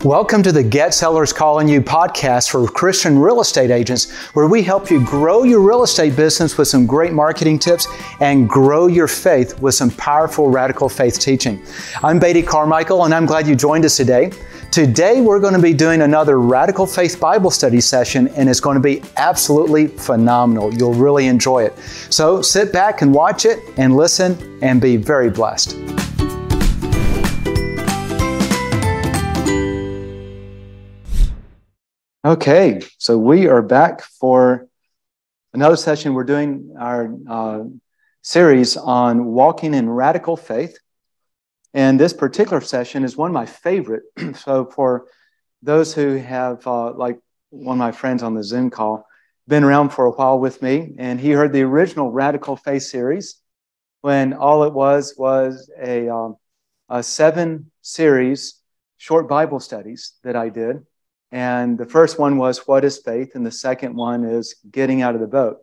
Welcome to the Get Sellers Calling You podcast for Christian real estate agents, where we help you grow your real estate business with some great marketing tips and grow your faith with some powerful radical faith teaching. I'm Beatty Carmichael, and I'm glad you joined us today. Today, we're going to be doing another Radical Faith Bible study session, and it's going to be absolutely phenomenal. You'll really enjoy it. So sit back and watch it and listen and be very blessed. Okay, so we are back for another session. We're doing our series on walking in radical faith. And this particular session is one of my favorite. So for those who have, like one of my friends on the Zoom call, been around for a while with me, and he heard the original Radical Faith series when all it was a 7-series short Bible studies that I did. And the first one was, what is faith? And the second one is getting out of the boat.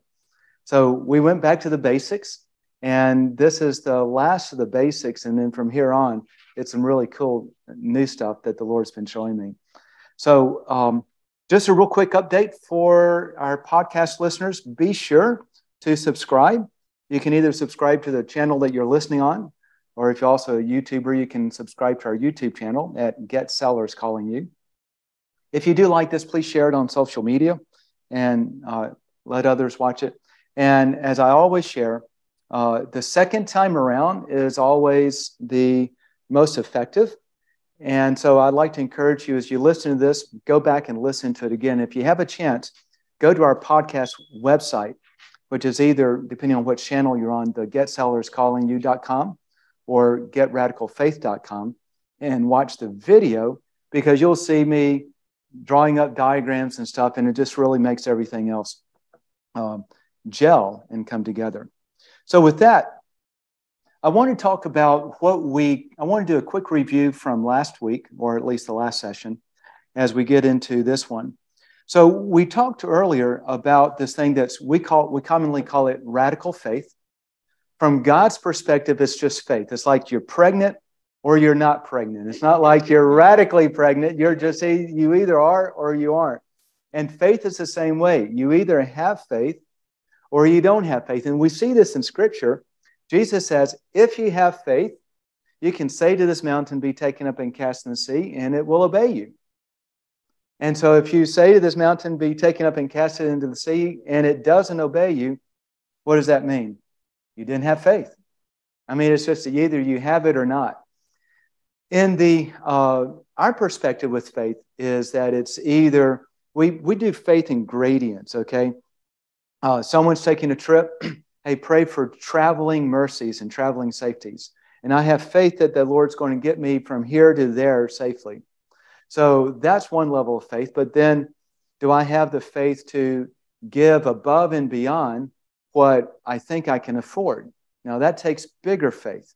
So we went back to the basics, and this is the last of the basics. And then from here on, it's some really cool new stuff that the Lord's been showing me. So just a real quick update for our podcast listeners. Be sure to subscribe. You can either subscribe to the channel that you're listening on, or if you're also a YouTuber, you can subscribe to our YouTube channel at Get Sellers Calling You. If you do like this, please share it on social media and let others watch it. And as I always share, the second time around is always the most effective. And so I'd like to encourage you, as you listen to this, go back and listen to it again. If you have a chance, go to our podcast website, which is either, depending on which channel you're on, the getsellerscallingyou.com or getradicalfaith.com, and watch the video, because you'll see me drawing up diagrams and stuff, and it just really makes everything else gel and come together. So with that, I want to talk about I want to do a quick review from last week, or at least the last session, as we get into this one. So we talked earlier about this thing we commonly call it radical faith. From God's perspective, it's just faith. It's like you're pregnant or you're not pregnant. It's not like you're radically pregnant. You're just, you either are or you aren't. And faith is the same way. You either have faith or you don't have faith. And we see this in Scripture. Jesus says, if you have faith, you can say to this mountain, be taken up and cast in the sea, and it will obey you. And so if you say to this mountain, be taken up and cast it into the sea, and it doesn't obey you, what does that mean? You didn't have faith. I mean, it's just either you have it or not. In our perspective with faith is that it's either, we do faith in gradients, okay? Someone's taking a trip, hey, pray for traveling mercies and traveling safeties. And I have faith that the Lord's going to get me from here to there safely. So that's one level of faith. But then, do I have the faith to give above and beyond what I think I can afford? Now, that takes bigger faith.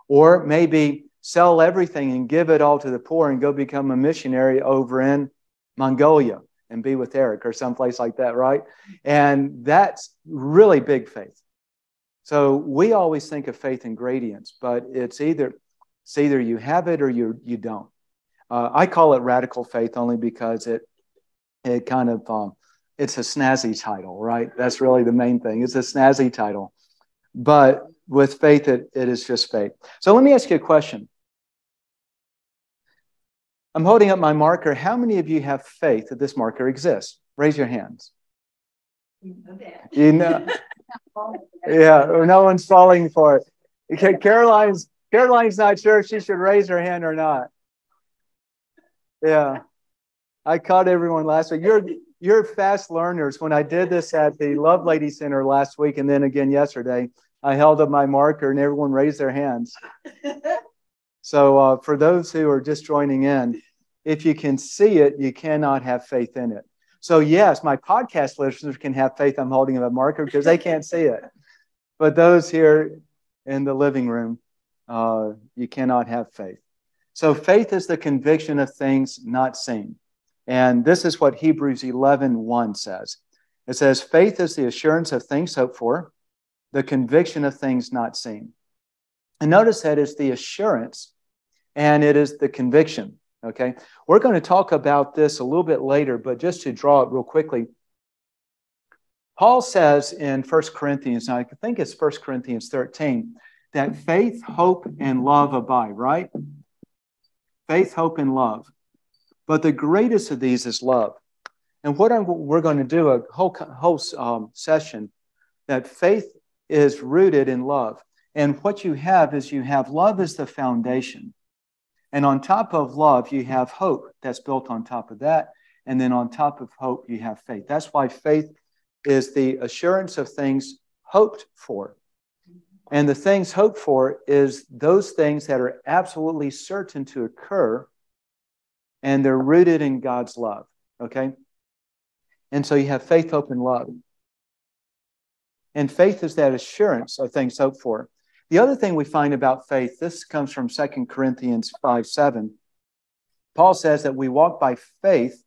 Or maybe sell everything and give it all to the poor and go become a missionary over in Mongolia and be with Eric or someplace like that, right? And that's really big faith. So we always think of faith in gradients, but it's either you have it or you don't. I call it radical faith only because it kind of, it's a snazzy title, right? That's really the main thing. It's a snazzy title. But with faith, it is just faith. So let me ask you a question. I'm holding up my marker. How many of you have faith that this marker exists? Raise your hands. You know, yeah, or no one's falling for it. Okay, Caroline's not sure if she should raise her hand or not. Yeah, I caught everyone last week. You're fast learners. When I did this at the Love Lady Center last week, and then again yesterday, I held up my marker and everyone raised their hands. So for those who are just joining in, if you can see it, you cannot have faith in it. So yes, my podcast listeners can have faith I'm holding up a marker because they can't see it. But those here in the living room, you cannot have faith. So faith is the conviction of things not seen. And this is what Hebrews 11:1 says. It says, faith is the assurance of things hoped for, the conviction of things not seen. And notice that it's the assurance and it is the conviction. Okay, we're going to talk about this a little bit later, but just to draw it real quickly, Paul says in 1 Corinthians, now I think it's 1 Corinthians 13, that faith, hope, and love abide, right? Faith, hope, and love. But the greatest of these is love. And we're going to do a whole session that faith is rooted in love. And what you have is you have love as the foundation. And on top of love, you have hope that's built on top of that. And then on top of hope, you have faith. That's why faith is the assurance of things hoped for. And the things hoped for is those things that are absolutely certain to occur, and they're rooted in God's love. Okay? And so you have faith, hope, and love. And faith is that assurance of things hoped for. The other thing we find about faith, this comes from 2 Corinthians 5:7. Paul says that we walk by faith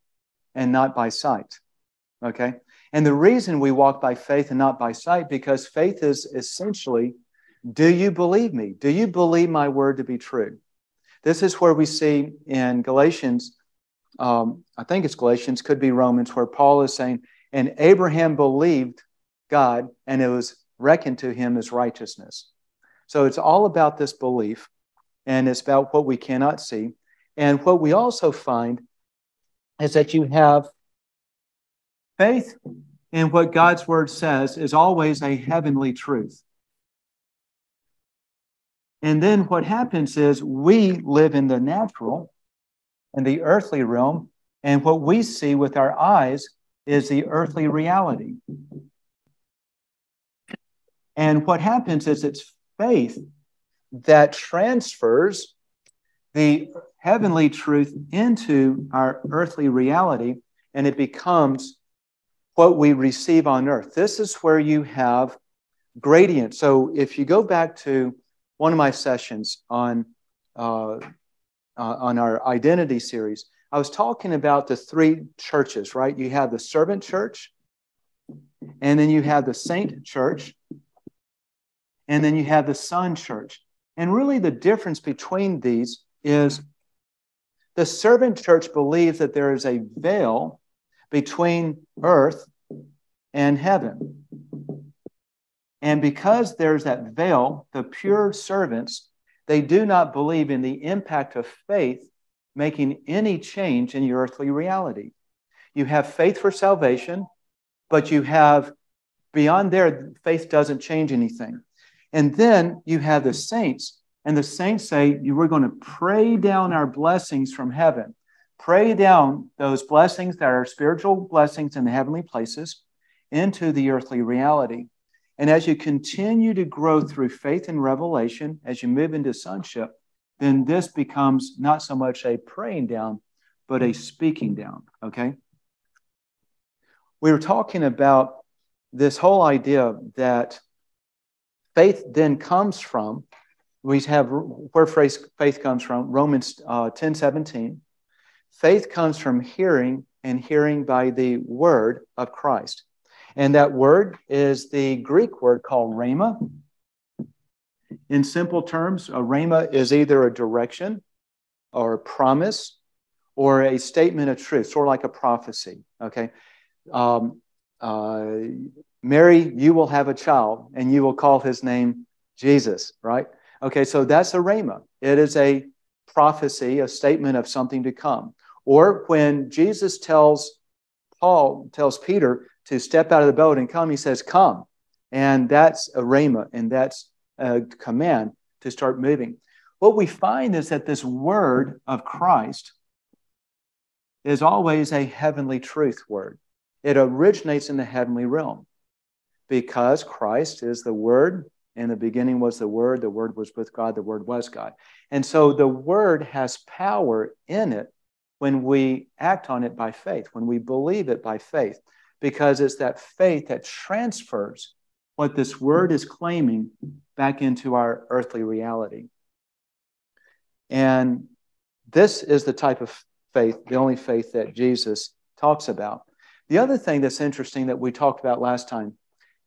and not by sight. Okay? And the reason we walk by faith and not by sight, because faith is essentially, do you believe me? Do you believe my word to be true? This is where we see in Galatians, I think it's Galatians, could be Romans, where Paul is saying, and Abraham believed God, and it was reckoned to him as righteousness. So it's all about this belief, and it's about what we cannot see. And what we also find is that you have faith in what God's word says is always a heavenly truth. And then what happens is we live in the natural and the earthly realm, and what we see with our eyes is the earthly reality. And what happens is it's faith that transfers the heavenly truth into our earthly reality, and it becomes what we receive on earth. This is where you have gradient. So if you go back to one of my sessions on our identity series, I was talking about the three churches, right? You have the servant church, and then you have the saint church, and then you have the son church. And really the difference between these is the servant church believes that there is a veil between earth and heaven. And because there's that veil, the pure servants, they do not believe in the impact of faith making any change in your earthly reality. You have faith for salvation, but you have, beyond there, faith doesn't change anything. And then you have the saints, and the saints say, we're going to pray down our blessings from heaven. Pray down those blessings that are spiritual blessings in the heavenly places into the earthly reality. And as you continue to grow through faith and revelation, as you move into sonship, then this becomes not so much a praying down, but a speaking down, okay? We were talking about this whole idea that faith then comes from, we have where faith comes from, Romans 10:17. Faith comes from hearing, and hearing by the word of Christ. And that word is the Greek word called rhema. In simple terms, a rhema is either a direction or a promise or a statement of truth, sort of like a prophecy, okay? Mary, you will have a child, and you will call his name Jesus, right? Okay, so that's a rhema. It is a prophecy, a statement of something to come. Or when Jesus tells Peter to step out of the boat and come, he says, come. And that's a rhema, and that's a command to start moving. What we find is that this word of Christ is always a heavenly truth word. It originates in the heavenly realm because Christ is the Word. In the beginning was the Word was with God, the Word was God. And so the Word has power in it when we act on it by faith, when we believe it by faith, because it's that faith that transfers what this Word is claiming back into our earthly reality. And this is the type of faith, the only faith that Jesus talks about. The other thing that's interesting that we talked about last time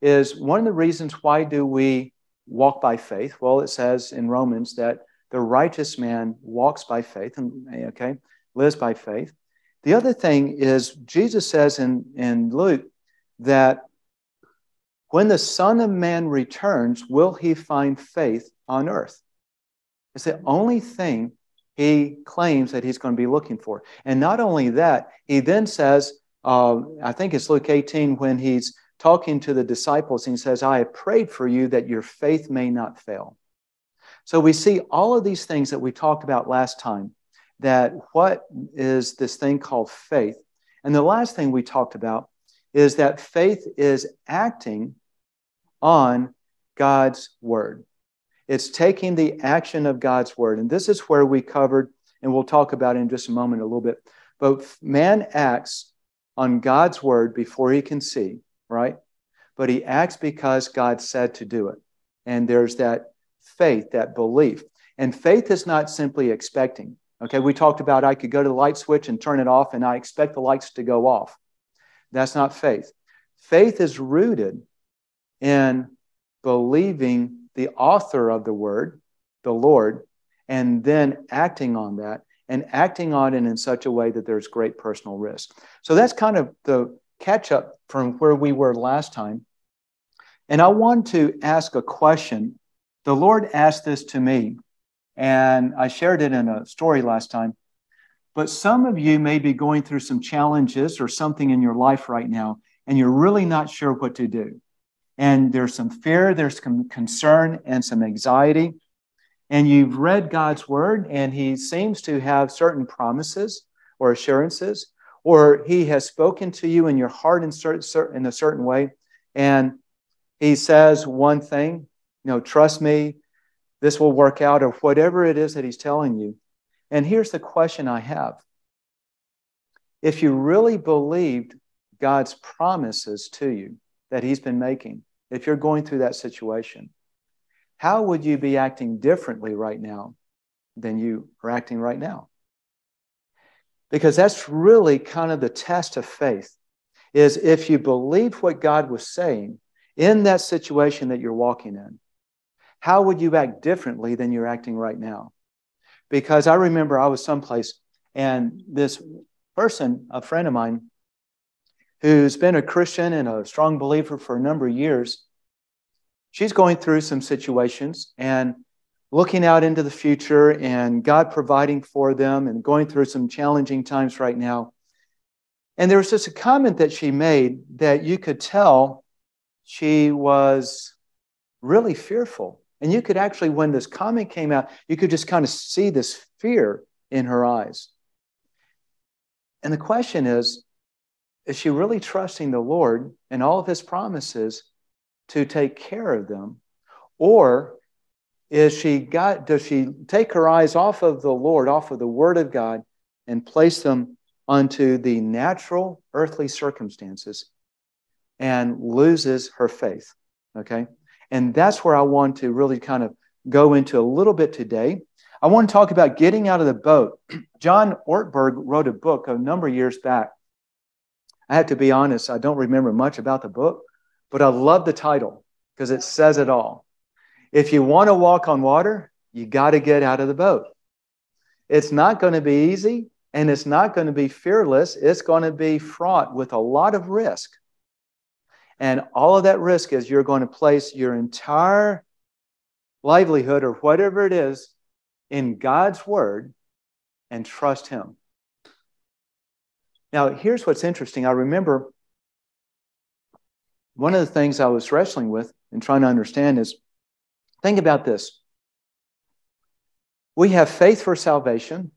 is one of the reasons why do we walk by faith? Well, it says in Romans that the righteous man walks by faith, and lives by faith. The other thing is Jesus says in Luke that when the Son of Man returns, will he find faith on earth? It's the only thing he claims that he's going to be looking for. And not only that, he then says, I think it's Luke 18, when he's talking to the disciples, and he says, I have prayed for you that your faith may not fail. So we see all of these things that we talked about last time, that what is this thing called faith? And the last thing we talked about is that faith is acting on God's word. It's taking the action of God's word. And this is where we covered, and we'll talk about it in just a moment a little bit, but man acts on God's word before he can see, right? But he acts because God said to do it. And there's that faith, that belief. And faith is not simply expecting. Okay, we talked about I could go to the light switch and turn it off, and I expect the lights to go off. That's not faith. Faith is rooted in believing the author of the word, the Lord, and then acting on that, and acting on it in such a way that there's great personal risk. So that's kind of the catch-up from where we were last time. And I want to ask a question. The Lord asked this to me, and I shared it in a story last time. But some of you may be going through some challenges or something in your life right now, and you're really not sure what to do. And there's some fear, there's some concern, and some anxiety. And you've read God's word, and he seems to have certain promises or assurances, or he has spoken to you in your heart in a certain way. And he says one thing, trust me, this will work out, or whatever it is that he's telling you. And here's the question I have. If you really believed God's promises to you that he's been making, if you're going through that situation, how would you be acting differently right now than you are acting right now? Because that's really kind of the test of faith, is if you believe what God was saying in that situation that you're walking in, how would you act differently than you're acting right now? Because I remember I was someplace, and this person, a friend of mine, who's been a Christian and a strong believer for a number of years, she's going through some situations and looking out into the future and God providing for them and going through some challenging times right now. And there was just a comment that she made that you could tell she was really fearful. And you could actually, when this comment came out, you could just kind of see this fear in her eyes. And the question is she really trusting the Lord and all of his promises to take care of them? Or does she take her eyes off of the Lord, off of the Word of God, and place them onto the natural earthly circumstances and loses her faith? Okay? And that's where I want to really kind of go into a little bit today. I want to talk about getting out of the boat. John Ortberg wrote a book a number of years back. I have to be honest, I don't remember much about the book, but I love the title because it says it all. If you want to walk on water, you got to get out of the boat. It's not going to be easy, and it's not going to be fearless. It's going to be fraught with a lot of risk. And all of that risk is you're going to place your entire livelihood or whatever it is in God's word and trust him. Now, here's what's interesting. I remember one of the things I was wrestling with and trying to understand is, think about this. We have faith for salvation,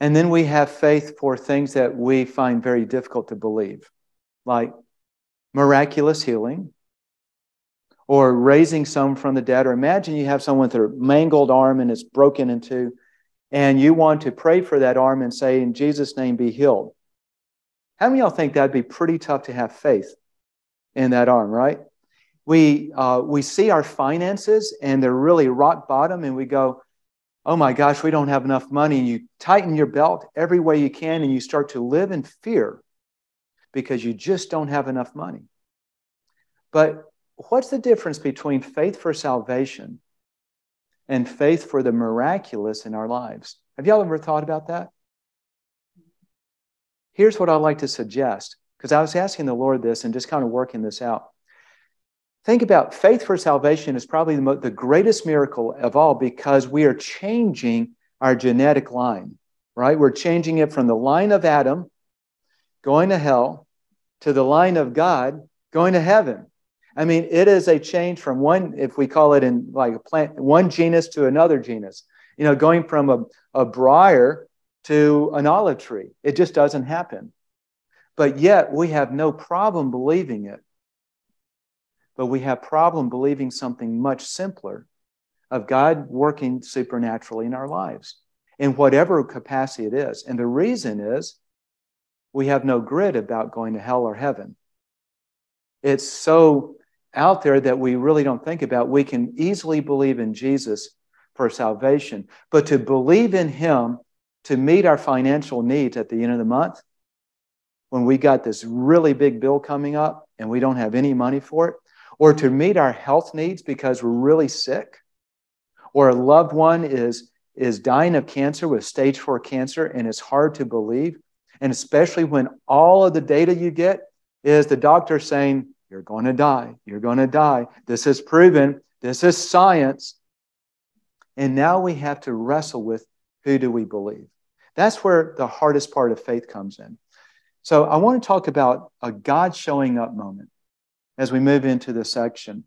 and then we have faith for things that we find very difficult to believe, like miraculous healing or raising someone from the dead. Or imagine you have someone with a mangled arm and it's broken in two, and you want to pray for that arm and say, in Jesus' name, be healed. How many of y'all think that'd be pretty tough to have faith in that arm, right? We see our finances and they're really rock bottom, and we go, oh my gosh, we don't have enough money. And you tighten your belt every way you can, and you start to live in fear because you just don't have enough money. But what's the difference between faith for salvation and faith for the miraculous in our lives? Have y'all ever thought about that? Here's what I'd like to suggest, because I was asking the Lord this and just kind of working this out. Think about faith for salvation is probably the greatest miracle of all, because we are changing our genetic line, right? We're changing it from the line of Adam going to hell to the line of God going to heaven. I mean, it is a change from one, if we call it in like a plant, one genus to another genus, going from a briar to an olive tree. It just doesn't happen. But yet we have no problem believing it. But we have problem believing something much simpler of God working supernaturally in our lives in whatever capacity it is. And the reason is we have no grid about going to hell or heaven. It's so out there that we really don't think about. We can easily believe in Jesus for salvation, but to believe in Him to meet our financial needs at the end of the month, when we got this really big bill coming up and we don't have any money for it, or to meet our health needs because we're really sick, or a loved one is dying of cancer with stage 4 cancer, and it's hard to believe, and especially when all of the data you get is the doctor saying, you're going to die, you're going to die. This is proven, this is science. And now we have to wrestle with, who do we believe? That's where the hardest part of faith comes in. So I want to talk about a God showing up moment as we move into this section.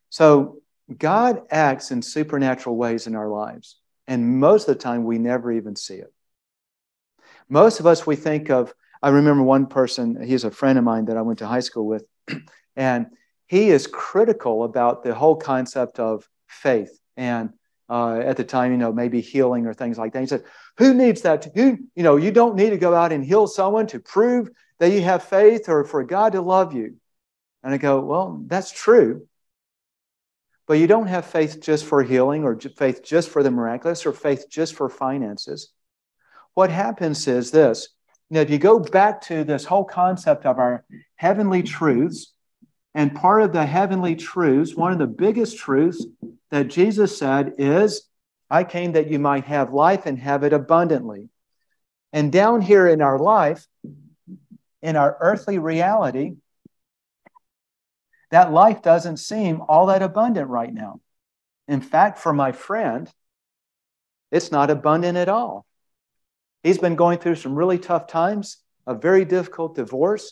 So God acts in supernatural ways in our lives, and most of the time we never even see it. Most of us, we think of, I remember one person, he's a friend of mine that I went to high school with, and he is critical about the whole concept of faith and at the time, maybe healing or things like that. He said, who needs that? You don't need to go out and heal someone to prove that you have faith or for God to love you. And I go, well, that's true. But you don't have faith just for healing or faith just for the miraculous or faith just for finances. What happens is this. If you go back to this whole concept of our heavenly truths, and part of the heavenly truths, one of the biggest truths that Jesus said is, I came that you might have life and have it abundantly. And down here in our life, in our earthly reality, that life doesn't seem all that abundant right now. In fact, for my friend, it's not abundant at all. He's been going through some really tough times, a very difficult divorce,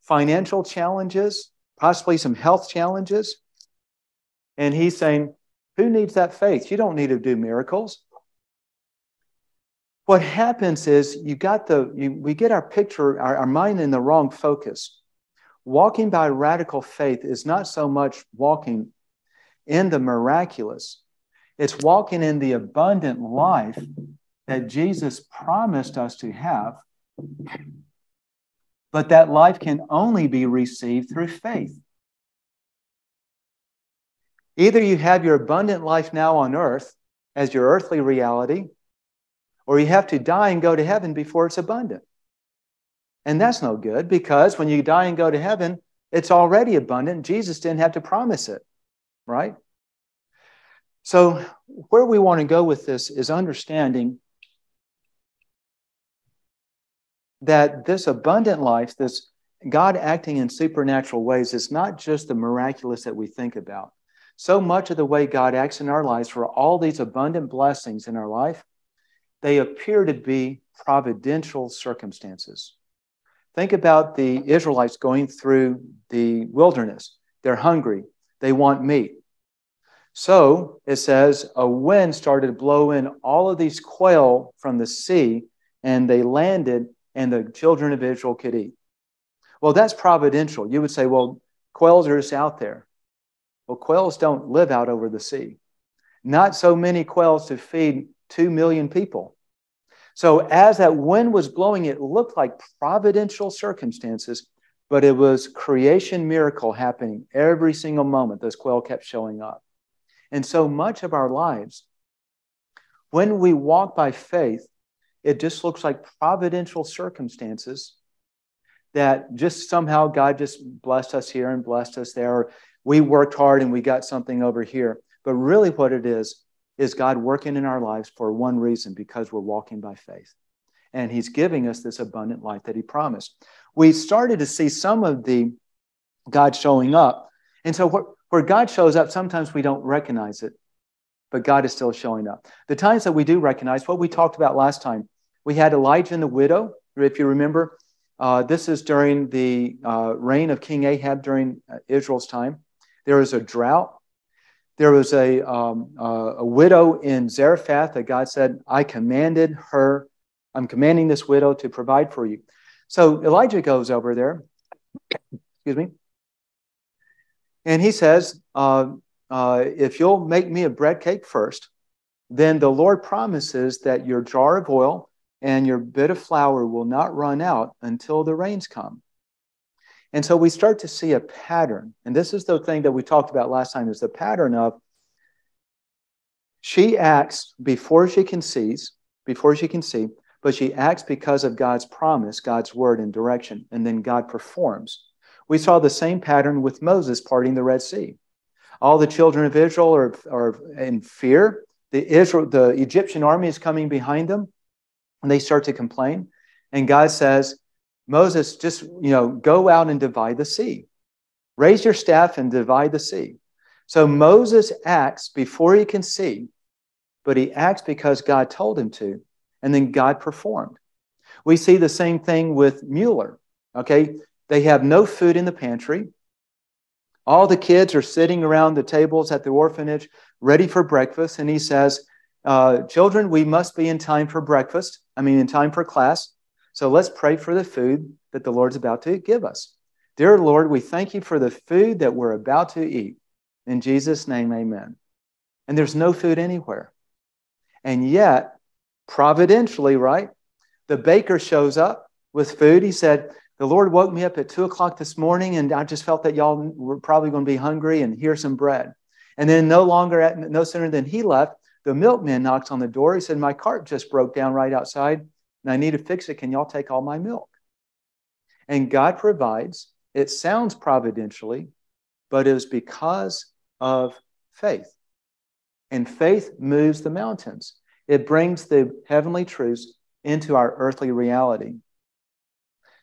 financial challenges, possibly some health challenges. And he's saying, who needs that faith? You don't need to do miracles. What happens is we get our picture, our mind in the wrong focus. Walking by radical faith is not so much walking in the miraculous. It's walking in the abundant life that Jesus promised us to have. But that life can only be received through faith. Either you have your abundant life now on earth as your earthly reality, or you have to die and go to heaven before it's abundant. And that's no good, because when you die and go to heaven, it's already abundant. Jesus didn't have to promise it, right? So where we want to go with this is understanding that this abundant life, this God acting in supernatural ways, is not just the miraculous that we think about. So much of the way God acts in our lives for all these abundant blessings in our life, they appear to be providential circumstances. Think about the Israelites going through the wilderness. They're hungry. They want meat. So it says a wind started to blow in all of these quail from the sea, and they landed, and the children of Israel could eat. Well, that's providential. You would say, well, quails are just out there. Well, quails don't live out over the sea. Not so many quails to feed 2 million people. So as that wind was blowing, it looked like providential circumstances, but it was creation miracle happening every single moment. Those quail kept showing up. And so much of our lives, when we walk by faith, it just looks like providential circumstances that just somehow God just blessed us here and blessed us there. we worked hard and we got something over here. But really what it is God working in our lives for one reason, because we're walking by faith. And he's giving us this abundant life that he promised. We started to see some of the God showing up. And so where God shows up, sometimes we don't recognize it, but God is still showing up. The times that we do recognize, what we talked about last time, we had Elijah and the widow, if you remember. This is during the reign of King Ahab during Israel's time. There was a drought. There was a widow in Zarephath that God said, I'm commanding this widow to provide for you. So Elijah goes over there, excuse me, and he says, if you'll make me a bread cake first, then the Lord promises that your jar of oil and your bit of flour will not run out until the rains come. And so we start to see a pattern. And this is the thing that we talked about last time, is the pattern of she acts before she can see, but she acts because of God's promise, God's word and direction, and then God performs. We saw the same pattern with Moses parting the Red Sea. All the children of Israel are in fear. The Egyptian army is coming behind them, and they start to complain. And God says, Moses, just go out and divide the sea. Raise your staff and divide the sea. So Moses acts before he can see, but he acts because God told him to, and then God performed. We see the same thing with Mueller. Okay, they have no food in the pantry. All the kids are sitting around the tables at the orphanage ready for breakfast. And he says, children, we must be in time for breakfast. In time for class. So let's pray for the food that the Lord's about to give us. Dear Lord, we thank you for the food that we're about to eat. In Jesus' name, amen. And there's no food anywhere. And yet, providentially, right, the baker shows up with food. He said, the Lord woke me up at 2 o'clock this morning, and I just felt that y'all were probably going to be hungry, and here's some bread. And then no sooner than he left, the milkman knocks on the door. He said, my cart just broke down right outside, and I need to fix it. Can y'all take all my milk? And God provides. It sounds providentially, but it was because of faith. And faith moves the mountains. It brings the heavenly truths into our earthly reality.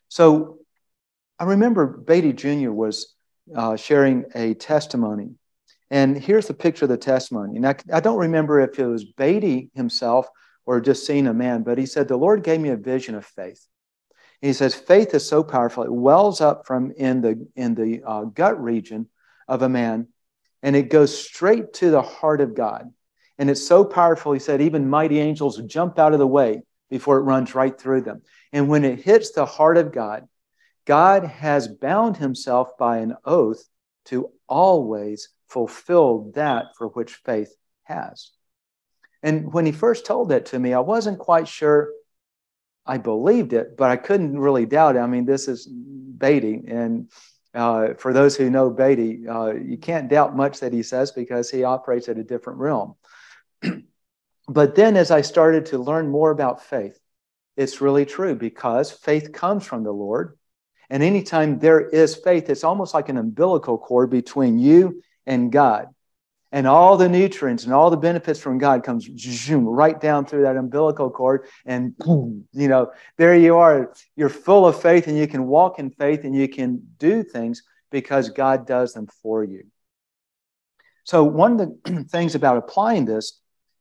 So I remember Beatty Jr. was sharing a testimony. And here's the picture of the testimony. And I don't remember if it was Beatty himself or just seeing a man, but he said, the Lord gave me a vision of faith. And he says, faith is so powerful. It wells up from in the gut region of a man, and it goes straight to the heart of God. And it's so powerful, he said, even mighty angels jump out of the way before it runs right through them. And when it hits the heart of God, God has bound himself by an oath to always fulfill that for which faith has. And when he first told that to me, I wasn't quite sure I believed it, but I couldn't really doubt it. This is Beatty. And for those who know Beatty, you can't doubt much that he says because he operates at a different realm. But then as I started to learn more about faith, it's really true, because faith comes from the Lord. And anytime there is faith, it's almost like an umbilical cord between you and God. And all the nutrients and all the benefits from God comes right down through that umbilical cord. And boom, there you are. You're full of faith, and you can walk in faith, and you can do things because God does them for you. So one of the things about applying this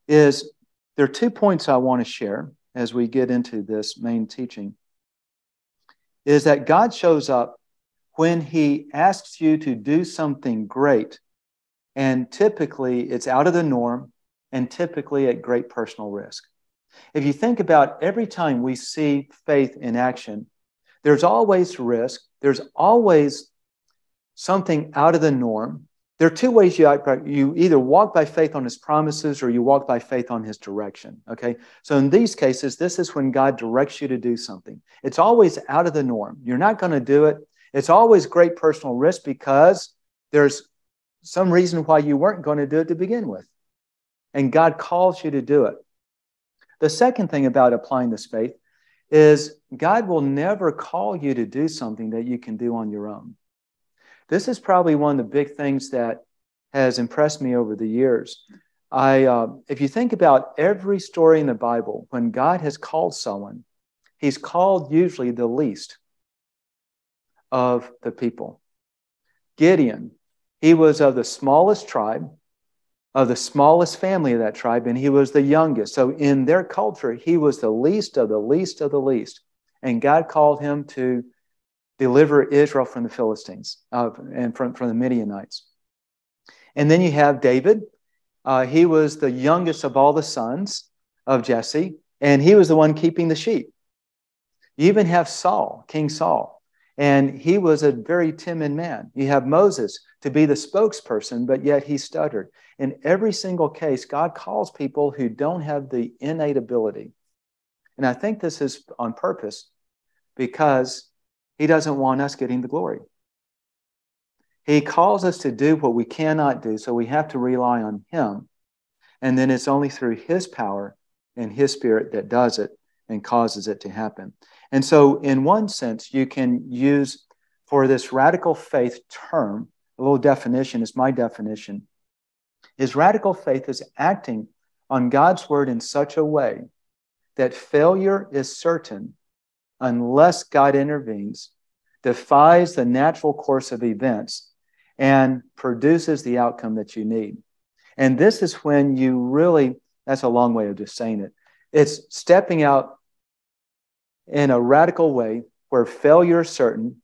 is there are 2 points I want to share as we get into this main teaching. Is that God shows up when he asks you to do something great. And typically it's out of the norm, and typically at great personal risk. If you think about every time we see faith in action, there's always risk. There's always something out of the norm. There are 2 ways you either walk by faith on his promises or you walk by faith on his direction. Okay. So in these cases, this is when God directs you to do something. It's always out of the norm. You're not going to do it. It's always great personal risk because there's some reason why you weren't going to do it to begin with. And God calls you to do it. The second thing about applying this faith is God will never call you to do something that you can do on your own. This is probably one of the big things that has impressed me over the years. If you think about every story in the Bible, when God has called someone, he's called usually the least of the people. Gideon, he was of the smallest tribe, of the smallest family of that tribe, and he was the youngest. So in their culture, he was the least of the least of the least. And God called him to deliver Israel from the Philistines and from the Midianites. And then you have David. He was the youngest of all the sons of Jesse, and he was the one keeping the sheep. You even have Saul, King Saul, and he was a very timid man. You have Moses to be the spokesperson, but yet he stuttered. In every single case, God calls people who don't have the innate ability. And I think this is on purpose because he doesn't want us getting the glory. He calls us to do what we cannot do, so we have to rely on him. And then it's only through his power and his spirit that does it and causes it to happen. And so in one sense, you can use for this radical faith term, a little definition is my definition, is radical faith is acting on God's word in such a way that failure is certain unless God intervenes, defies the natural course of events, and produces the outcome that you need. And this is when you really, that's a long way of just saying it. It's stepping out in a radical way where failure is certain,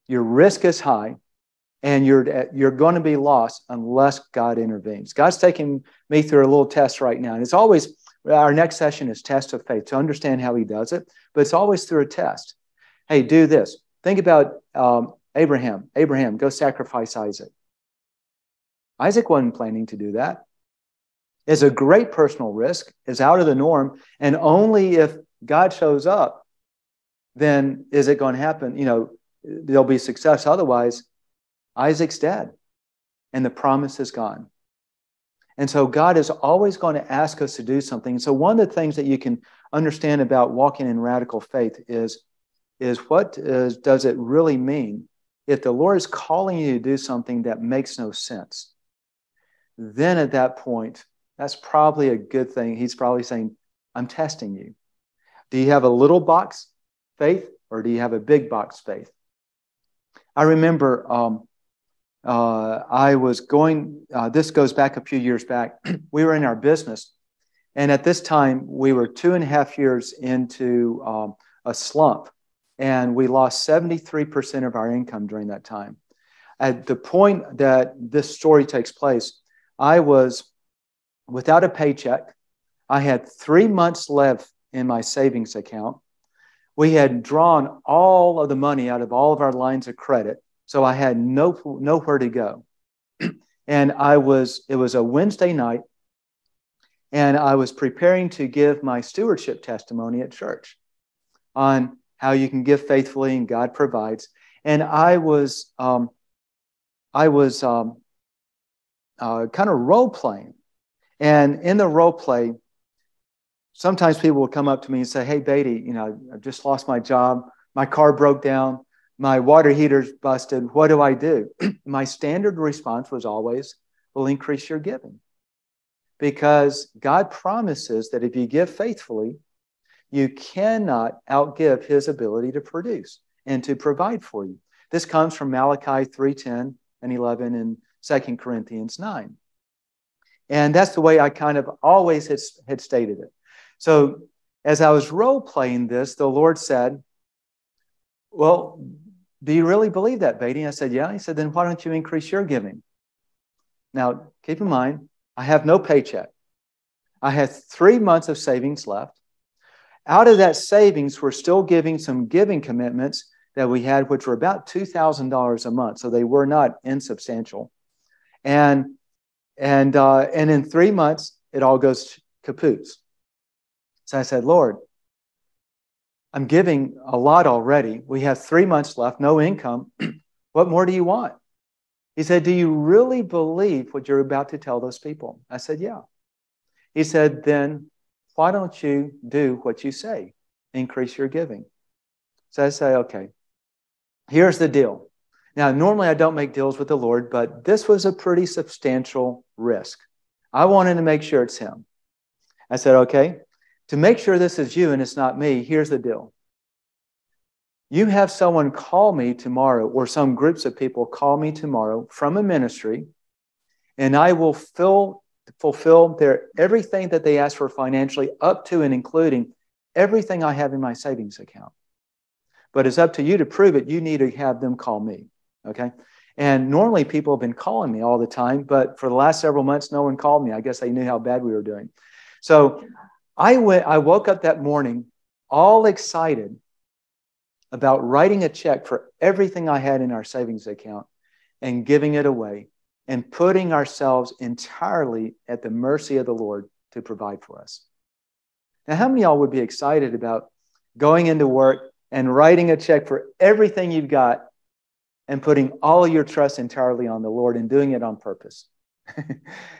your risk is high, and you're going to be lost unless God intervenes. God's taking me through a little test right now. And it's always, our next session is test of faith to understand how he does it, but it's always through a test. Hey, do this. Think about Abraham. Abraham, go sacrifice Isaac. Isaac wasn't planning to do that. It's a great personal risk. It's out of the norm. And only if God shows up, then is it going to happen? You know, there'll be success. Otherwise, Isaac's dead and the promise is gone. And so God is always going to ask us to do something. So one of the things that you can understand about walking in radical faith is what does it really mean? If the Lord is calling you to do something that makes no sense, then at that point, that's probably a good thing. He's probably saying, I'm testing you. Do you have a little box faith or do you have a big box faith? I remember I was going, this goes back a few years back. We were in our business. And at this time, we were 2.5 years into a slump. And we lost 73% of our income during that time. At the point that this story takes place, I was without a paycheck. I had 3 months left in my savings account. We had drawn all of the money out of all of our lines of credit, so I had nowhere to go. And it was a Wednesday night, and I was preparing to give my stewardship testimony at church on how you can give faithfully and God provides. And I was kind of role playing. And in the role play, sometimes people will come up to me and say, hey, Beatty, you know, I've just lost my job. My car broke down. My water heater's busted. What do I do? My standard response was always, well, increase your giving. Because God promises that if you give faithfully, you cannot outgive his ability to produce and to provide for you. This comes from Malachi 3:10 and 11 and 2 Corinthians 9. And that's the way I kind of always had stated it. So as I was role-playing this, the Lord said, well, do you really believe that, Beatty? I said, yeah. He said, then why don't you increase your giving? Now, keep in mind, I have no paycheck. I had 3 months of savings left. Out of that savings, we're still giving some giving commitments that we had, which were about $2,000 a month. So they were not insubstantial. And in 3 months, it all goes kaput. So I said, Lord, I'm giving a lot already. We have 3 months left, no income. What more do you want? He said, do you really believe what you're about to tell those people? I said, yeah. He said, then why don't you do what you say? Increase your giving. So I say, okay, here's the deal. Now, normally I don't make deals with the Lord, but this was a pretty substantial risk. I wanted to make sure it's him. I said, okay, to make sure this is you and it's not me, here's the deal. You have someone call me tomorrow, or some groups of people call me tomorrow from a ministry, and I will fulfill everything that they ask for financially, up to and including everything I have in my savings account. But it's up to you to prove it. You need to have them call me. Okay? And normally people have been calling me all the time, but for the last several months, no one called me. I guess they knew how bad we were doing. So I woke up that morning all excited about writing a check for everything I had in our savings account and giving it away and putting ourselves entirely at the mercy of the Lord to provide for us. Now, how many of y'all would be excited about going into work and writing a check for everything you've got and putting all of your trust entirely on the Lord and doing it on purpose?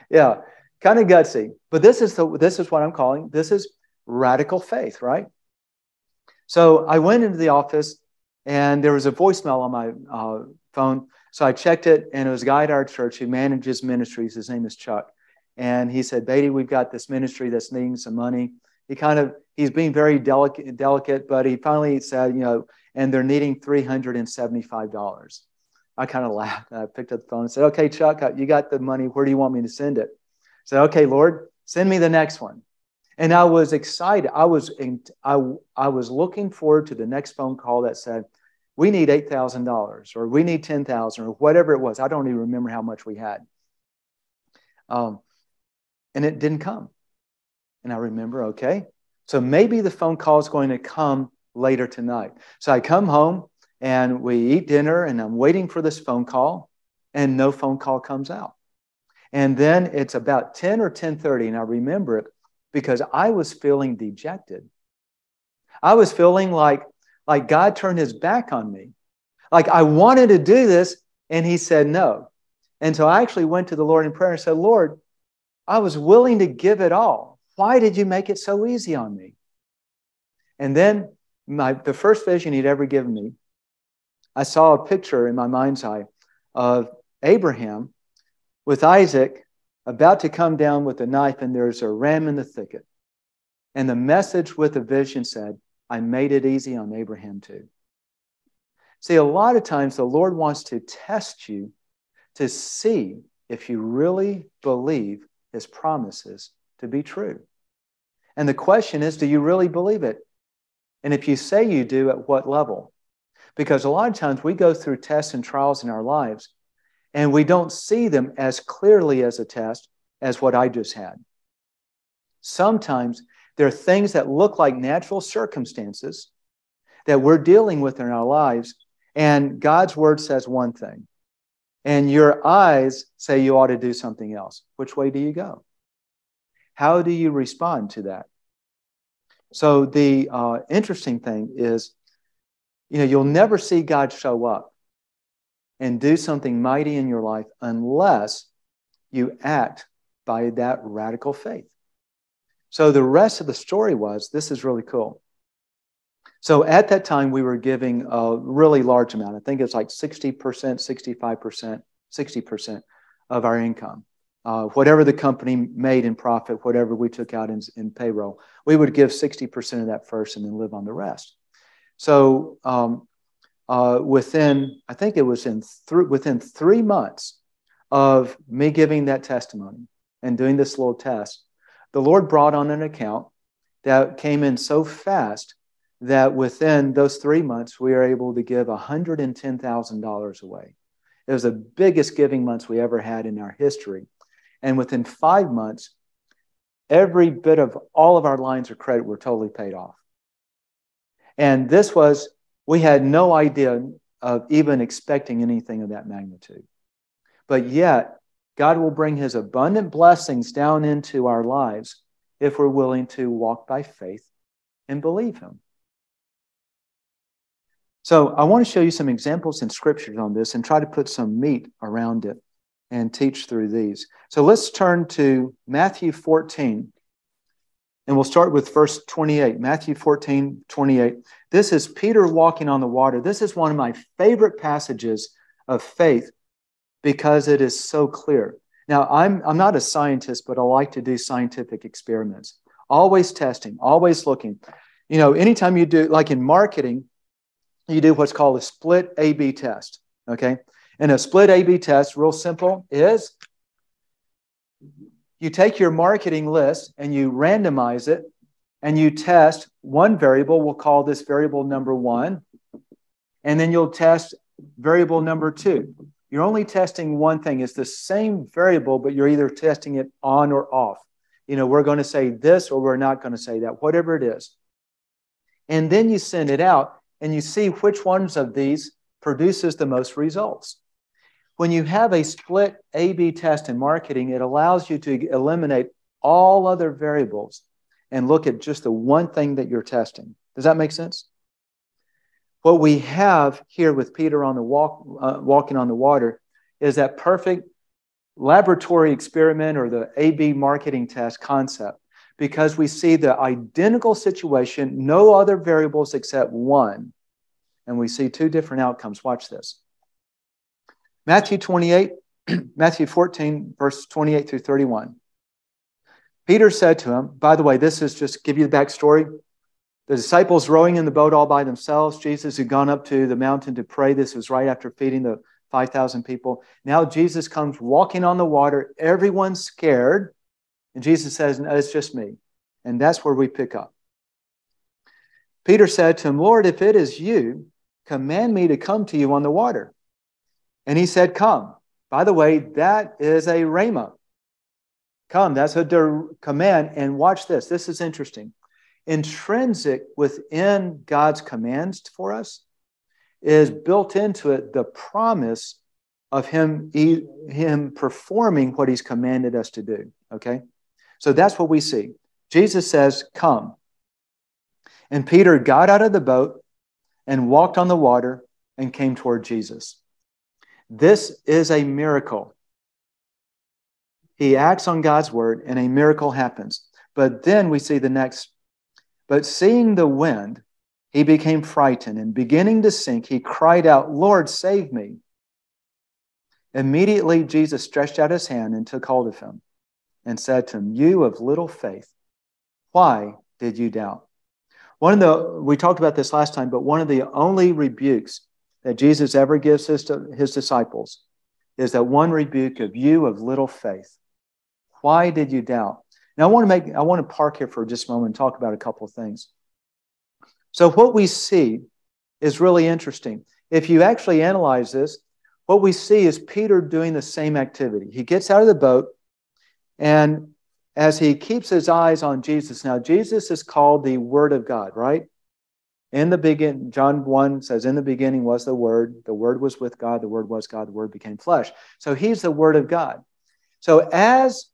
Yeah, kind of gutsy. But this is what I'm calling, this is radical faith, right? So I went into the office and there was a voicemail on my phone. So I checked it, and it was a guy at our church who manages ministries. His name is Chuck. And he said, Beatty, we've got this ministry that's needing some money. He's being very delicate, but he finally said, and they're needing $375. I kind of laughed. I picked up the phone and said, okay, Chuck, you got the money. Where do you want me to send it? I said, okay, Lord, send me the next one. And I was excited. I was looking forward to the next phone call that said, we need $8,000 or we need $10,000 or whatever it was. I don't even remember how much we had. And it didn't come. And I remember, okay, so maybe the phone call is going to come later tonight. So I come home and we eat dinner and I'm waiting for this phone call and no phone call comes out. And then it's about 10 or 10:30 and I remember it because I was feeling dejected. I was feeling like God turned his back on me. Like I wanted to do this and he said no. And so I actually went to the Lord in prayer and said, Lord, I was willing to give it all. Why did you make it so easy on me? And then the first vision he'd ever given me, I saw a picture in my mind's eye of Abraham with Isaac about to come down with a knife, and there's a ram in the thicket. And the message with the vision said, I made it easy on Abraham too. See, a lot of times the Lord wants to test you to see if you really believe his promises to be true. And the question is, do you really believe it? And if you say you do, at what level? Because a lot of times we go through tests and trials in our lives, and we don't see them as clearly as a test as what I just had. Sometimes there are things that look like natural circumstances that we're dealing with in our lives, and God's word says one thing, and your eyes say you ought to do something else. Which way do you go? How do you respond to that? So the interesting thing is, you'll never see God show up and do something mighty in your life unless you act by that radical faith. So the rest of the story was, this is really cool. So at that time, we were giving a really large amount. I think it's like 60%, 65%, 60% of our income. Whatever the company made in profit, whatever we took out in payroll, we would give 60% of that first and then live on the rest. So within 3 months of me giving that testimony and doing this little test, the Lord brought on an account that came in so fast that within those 3 months, we were able to give $110,000 away. It was the biggest giving months we ever had in our history. And within 5 months, every bit of all of our lines of credit were totally paid off. And we had no idea of even expecting anything of that magnitude. But yet, God will bring his abundant blessings down into our lives if we're willing to walk by faith and believe him. So I want to show you some examples in scriptures on this and try to put some meat around it and teach through these. So let's turn to Matthew 14, and we'll start with verse 28. Matthew 14, 28. This is Peter walking on the water. This is one of my favorite passages of faith because it is so clear. Now, I'm not a scientist, but I like to do scientific experiments. Always testing, always looking. You know, anytime you do, like in marketing, you do what's called a split A/B test, okay? And a split A/B test, real simple, is you take your marketing list and you randomize it and you test one variable. We'll call this variable number 1. And then you'll test variable number 2. You're only testing one thing. It's the same variable, but you're either testing it on or off. You know, we're going to say this or we're not going to say that, whatever it is. And then you send it out and you see which ones of these produces the most results. When you have a split A/B test in marketing, it allows you to eliminate all other variables and look at just the one thing that you're testing. Does that make sense? What we have here with Peter on the walking on the water is that perfect laboratory experiment or the A/B marketing test concept, because we see the identical situation, no other variables except one, and we see two different outcomes. Watch this. Matthew 14, verse 28 through 31. Peter said to him, by the way, this is just give you the backstory. The disciples rowing in the boat all by themselves. Jesus had gone up to the mountain to pray. This was right after feeding the 5,000 people. Now Jesus comes walking on the water. Everyone's scared. And Jesus says, no, it's just me. And that's where we pick up. Peter said to him, Lord, if it is you, command me to come to you on the water. And he said, come. By the way, that is a rhema. Come, that's a command. And watch this. This is interesting. Intrinsic within God's commands for us is built into it the promise of Him performing what He's commanded us to do. Okay? So that's what we see. Jesus says, come. And Peter got out of the boat and walked on the water and came toward Jesus. This is a miracle. He acts on God's word and a miracle happens. But then we see the next. But seeing the wind, he became frightened, and beginning to sink, he cried out, Lord, save me. Immediately Jesus stretched out his hand and took hold of him and said to him, you of little faith, why did you doubt? We talked about this last time, but one of the only rebukes that Jesus ever gives his disciples is that one rebuke of you of little faith. Why did you doubt? Now, I want to park here for just a moment and talk about a couple of things. So what we see is really interesting. If you actually analyze this, what we see is Peter doing the same activity. He gets out of the boat, and as he keeps his eyes on Jesus, now Jesus is called the Word of God, right? In the beginning, John 1 says, in the beginning was the Word was with God, the Word was God, the Word became flesh. So he's the Word of God. So as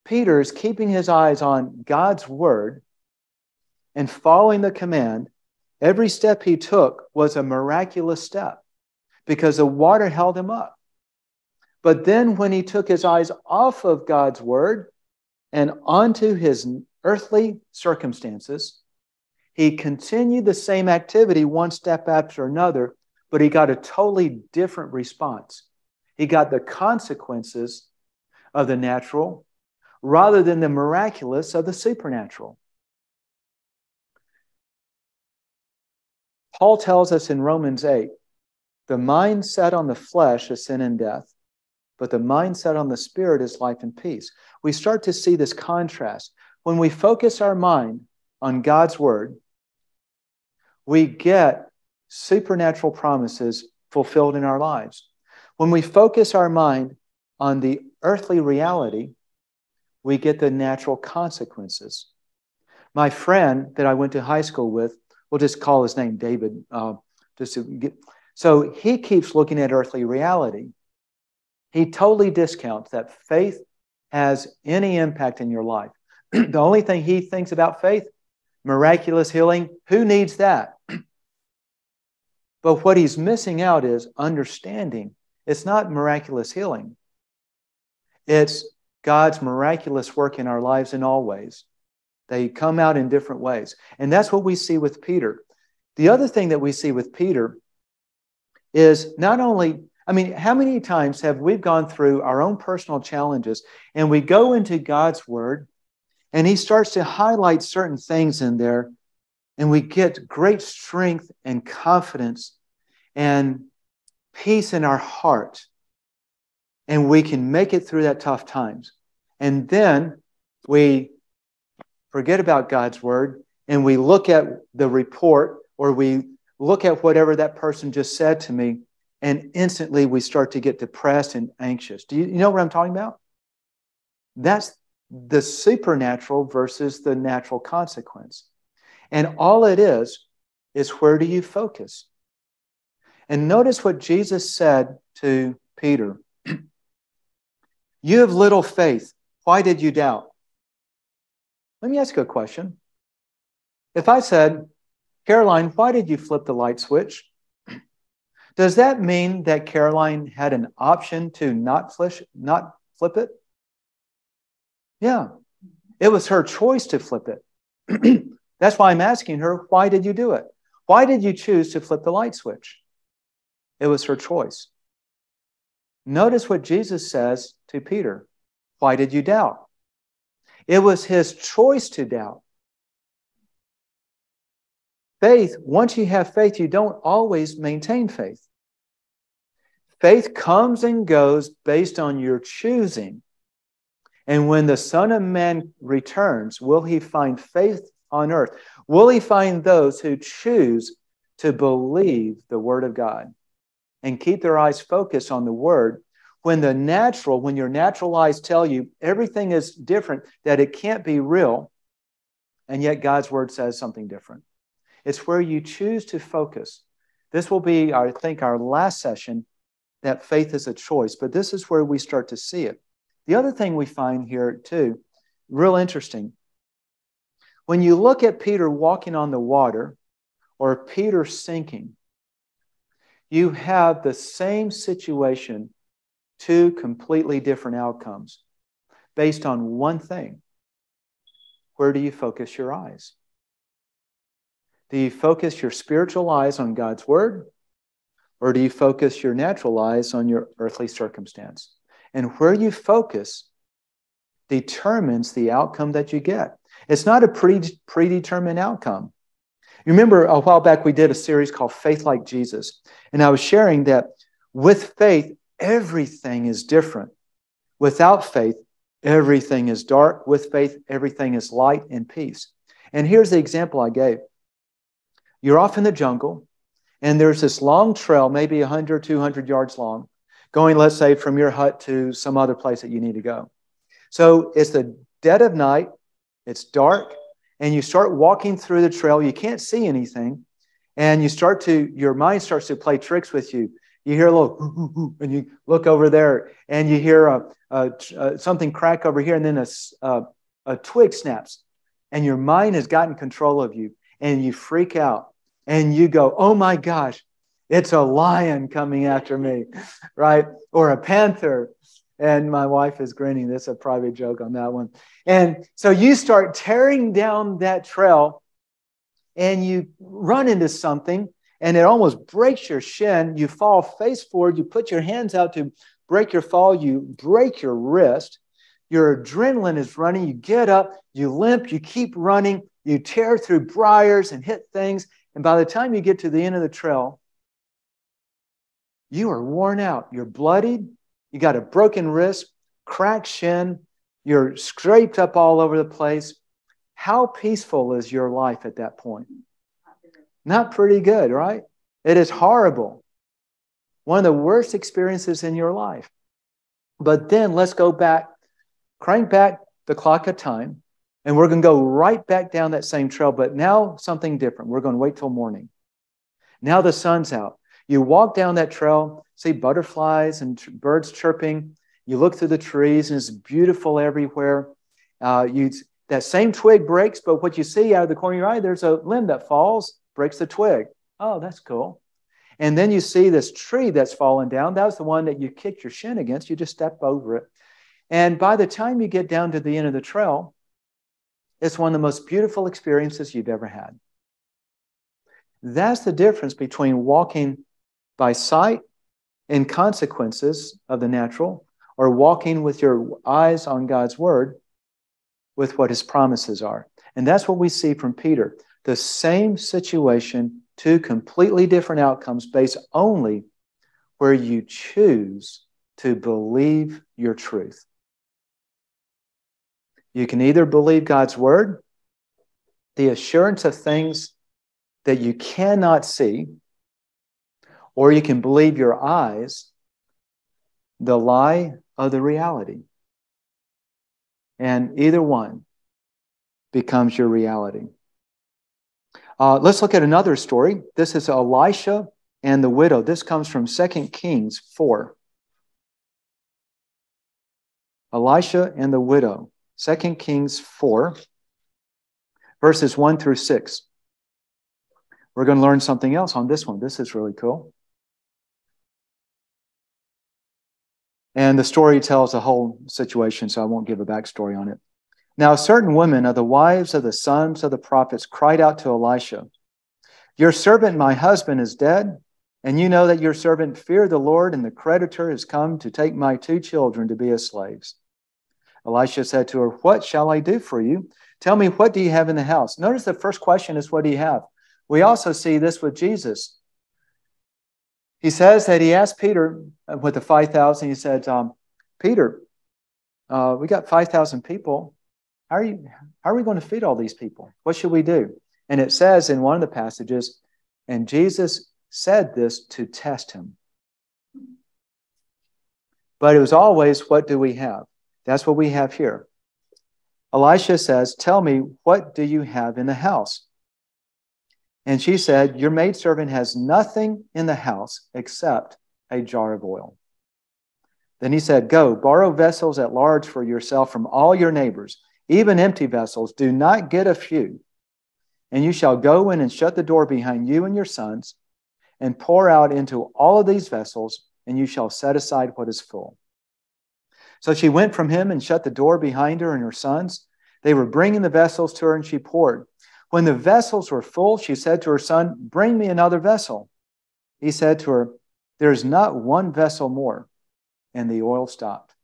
Peter is keeping his eyes on God's word and following the command, every step he took was a miraculous step because the water held him up. But then when he took his eyes off of God's word and onto his earthly circumstances, he continued the same activity one step after another, but he got a totally different response. He got the consequences of the natural rather than the miraculous of the supernatural. Paul tells us in Romans 8, the mind set on the flesh is sin and death, but the mind set on the spirit is life and peace. We start to see this contrast. When we focus our mind on God's word, we get supernatural promises fulfilled in our lives. When we focus our mind on the earthly reality, we get the natural consequences. My friend that I went to high school with, we'll just call his name David. So he keeps looking at earthly reality. He totally discounts that faith has any impact in your life. The only thing he thinks about faith, miraculous healing, who needs that? But what he's missing out is understanding. It's not miraculous healing. It's God's miraculous work in our lives in all ways. They come out in different ways. And that's what we see with Peter. The other thing that we see with Peter is not only, I mean, how many times have we gone through our own personal challenges and we go into God's Word and He starts to highlight certain things in there and we get great strength and confidence and peace in our heart, and we can make it through that tough times. And then we forget about God's Word and we look at the report or we look at whatever that person just said to me, and instantly we start to get depressed and anxious. Do you know what I'm talking about? That's the supernatural versus the natural consequence. And all it is where do you focus? And notice what Jesus said to Peter. You have little faith. Why did you doubt? Let me ask you a question. If I said, Caroline, why did you flip the light switch? Does that mean that Caroline had an option to not flip it? Yeah. It was her choice to flip it. That's why I'm asking her, why did you do it? Why did you choose to flip the light switch? It was her choice. Notice what Jesus says to Peter. Why did you doubt? It was his choice to doubt. Faith, once you have faith, you don't always maintain faith. Faith comes and goes based on your choosing. And when the Son of Man returns, will he find faith on earth? Will he find those who choose to believe the Word of God and keep their eyes focused on the Word? When your natural eyes tell you everything is different, that it can't be real, and yet God's Word says something different. It's where you choose to focus. This will be, I think, our last session, that faith is a choice, but this is where we start to see it. The other thing we find here, too, real interesting. When you look at Peter walking on the water or Peter sinking, you have the same situation, two completely different outcomes based on one thing. Where do you focus your eyes? Do you focus your spiritual eyes on God's Word? Or do you focus your natural eyes on your earthly circumstance? And where you focus determines the outcome that you get. It's not a predetermined outcome. You remember a while back we did a series called Faith Like Jesus. And I was sharing that with faith, everything is different. Without faith, everything is dark. With faith, everything is light and peace. And here's the example I gave. You're off in the jungle, and there's this long trail, maybe 100, 200 yards long, going, let's say, from your hut to some other place that you need to go. So it's the dead of night, it's dark, and you start walking through the trail. You can't see anything, and your mind starts to play tricks with you. You hear a little, hoo, hoo, and you look over there, and you hear something crack over here, and then a twig snaps, and your mind has gotten control of you, and you freak out. And you go, oh my gosh, it's a lion coming after me, right? Or a panther. And my wife is grinning. That's a private joke on that one. And so you start tearing down that trail and you run into something and it almost breaks your shin. You fall face forward. You put your hands out to break your fall. You break your wrist. Your adrenaline is running. You get up, you limp, you keep running. You tear through briars and hit things. And by the time you get to the end of the trail, you are worn out. You're bloodied. You got a broken wrist, cracked shin. You're scraped up all over the place. How peaceful is your life at that point? Not pretty good, right? It is horrible. One of the worst experiences in your life. But then let's go back, crank back the clock of time. And we're going to go right back down that same trail, but now something different. We're going to wait till morning. Now the sun's out. You walk down that trail, see butterflies and birds chirping. You look through the trees, and it's beautiful everywhere. That same twig breaks, but what you see out of the corner of your eye, there's a limb that falls, breaks the twig. Oh, that's cool. And then you see this tree that's fallen down. That was the one that you kicked your shin against. You just step over it. And by the time you get down to the end of the trail, it's one of the most beautiful experiences you've ever had. That's the difference between walking by sight in consequences of the natural, or walking with your eyes on God's word with what his promises are. And that's what we see from Peter. The same situation, two completely different outcomes based only where you choose to believe your truth. You can either believe God's word, the assurance of things that you cannot see, or you can believe your eyes, the lie of the reality. And either one becomes your reality. Let's look at another story. This is Elisha and the widow. This comes from 2 Kings 4. Elisha and the widow. 2 Kings 4, verses 1 through 6. We're going to learn something else on this one. This is really cool. And the story tells the whole situation, so I won't give a backstory on it. Now, certain women of the wives of the sons of the prophets cried out to Elisha, "Your servant, my husband, is dead, and you know that your servant feared the Lord, and the creditor has come to take my 2 children to be as slaves." Elisha said to her, "What shall I do for you? Tell me, what do you have in the house?" Notice the first question is, what do you have? We also see this with Jesus. He says that he asked Peter with the 5,000, he said, "Peter, we got 5,000 people. How are we going to feed all these people? What should we do?" And it says in one of the passages, and Jesus said this to test him. But it was always, what do we have? That's what we have here. Elisha says, "Tell me, what do you have in the house?" And she said, "Your maidservant has nothing in the house except a jar of oil." Then he said, "Go, borrow vessels at large for yourself from all your neighbors, even empty vessels. Do not get a few. And you shall go in and shut the door behind you and your sons, and pour out into all of these vessels, and you shall set aside what is full." So she went from him and shut the door behind her and her sons. They were bringing the vessels to her, and she poured. When the vessels were full, she said to her son, "Bring me another vessel." He said to her, "There is not one vessel more." And the oil stopped.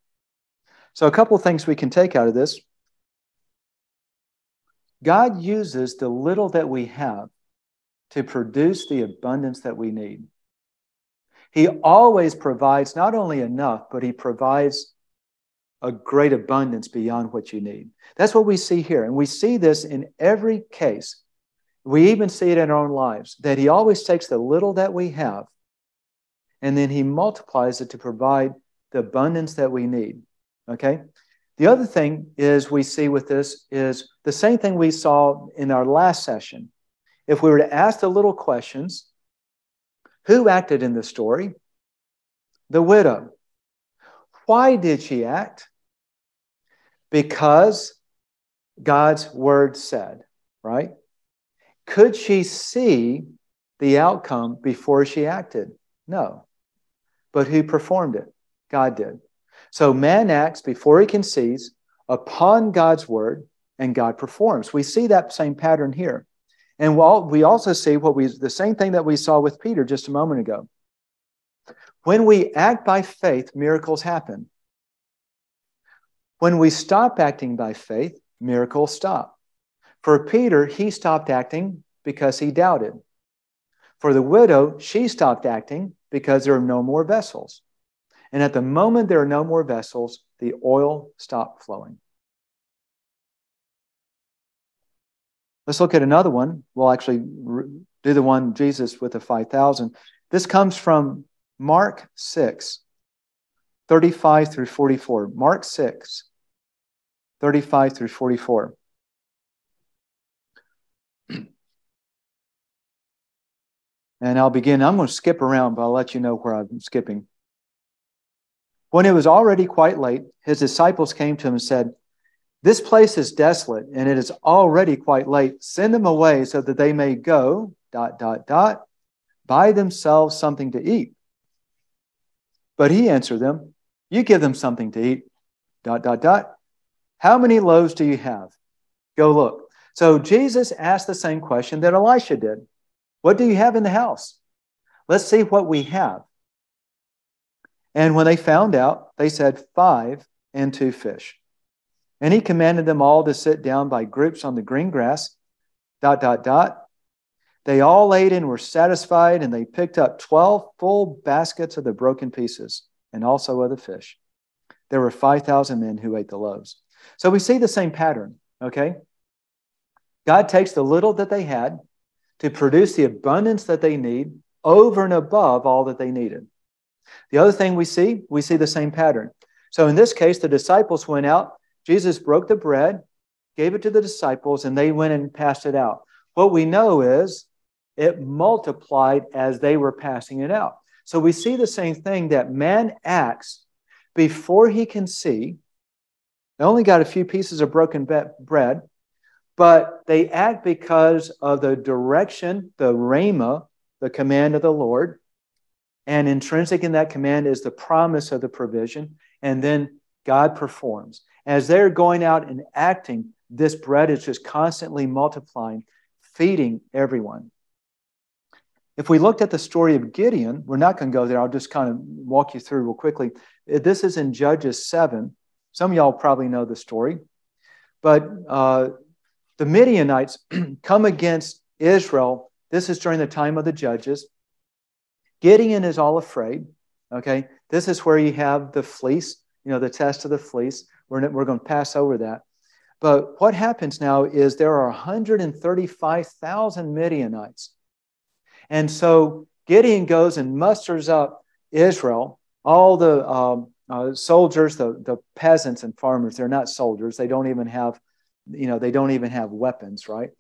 So a couple of things we can take out of this. God uses the little that we have to produce the abundance that we need. He always provides not only enough, but he provides a great abundance beyond what you need. That's what we see here. And we see this in every case. We even see it in our own lives, that he always takes the little that we have and then he multiplies it to provide the abundance that we need. Okay? The other thing is we see with this is the same thing we saw in our last session. If we were to ask the little questions, who acted in the story? The widow. Why did she act? Because God's word said, right? Could she see the outcome before she acted? No. But who performed it? God did. So man acts before he can seize upon God's word, and God performs. We see that same pattern here. And we also see the same thing that we saw with Peter just a moment ago. When we act by faith, miracles happen. When we stop acting by faith, miracles stop. For Peter, he stopped acting because he doubted. For the widow, she stopped acting because there are no more vessels. And at the moment there are no more vessels, the oil stopped flowing. Let's look at another one. We'll actually do the one Jesus with the 5,000. This comes from Mark 6, 35 through 44. Mark 6, 35 through 44. And I'll begin. I'm going to skip around, but I'll let you know where I'm skipping. When it was already quite late, his disciples came to him and said, "This place is desolate, and it is already quite late. Send them away so that they may go, ... buy themselves something to eat." But he answered them, "You give them something to eat, ... How many loaves do you have? Go look." So Jesus asked the same question that Elisha did. What do you have in the house? Let's see what we have. And when they found out, they said, 5 and 2 fish. And he commanded them all to sit down by groups on the green grass, ... They all ate and were satisfied, and they picked up 12 full baskets of the broken pieces, and also of the fish. There were 5,000 men who ate the loaves. So we see the same pattern, okay? God takes the little that they had to produce the abundance that they need over and above all that they needed. The other thing we see the same pattern. So in this case, the disciples went out. Jesus broke the bread, gave it to the disciples, and they went and passed it out. What we know is it multiplied as they were passing it out. So we see the same thing, that man acts before he can see. They only got a few pieces of broken bread, but they act because of the direction, the rhema, the command of the Lord. And intrinsic in that command is the promise of the provision. And then God performs. As they're going out and acting, this bread is just constantly multiplying, feeding everyone. If we looked at the story of Gideon, we're not going to go there. I'll just kind of walk you through real quickly. This is in Judges 7. Some of y'all probably know the story. But the Midianites come against Israel. This is during the time of the Judges. Gideon is all afraid. Okay, this is where you have the fleece, the test of the fleece. We're going to pass over that. But what happens now is there are 135,000 Midianites. And so Gideon goes and musters up Israel, all the soldiers, the peasants and farmers. They're not soldiers. They don't even have, they don't even have weapons, right?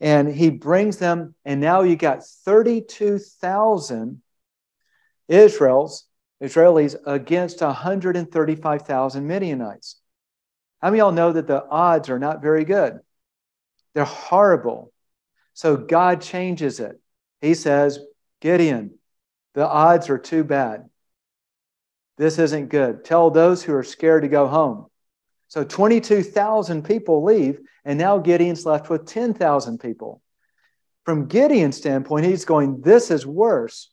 And he brings them, and now you got 32,000 Israelis against 135,000 Midianites. How many of y'all know that the odds are not very good? They're horrible. So God changes it. He says, Gideon, the odds are too bad. This isn't good. Tell those who are scared to go home. So 22,000 people leave, and now Gideon's left with 10,000 people. From Gideon's standpoint, he's going, this is worse.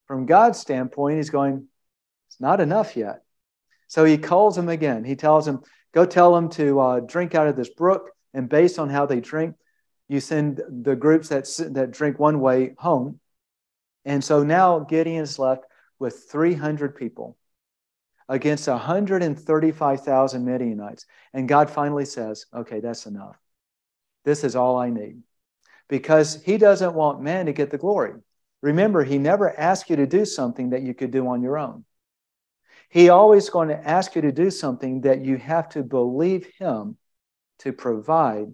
From God's standpoint, he's going, it's not enough yet. So he calls them again. He tells them, go tell them to drink out of this brook, and based on how they drink, you send the groups that drink one way home. And so now Gideon is left with 300 people against 135,000 Midianites. And God finally says, okay, that's enough. This is all I need. Because he doesn't want man to get the glory. Remember, he never asked you to do something that you could do on your own. He always going to ask you to do something that you have to believe him to provide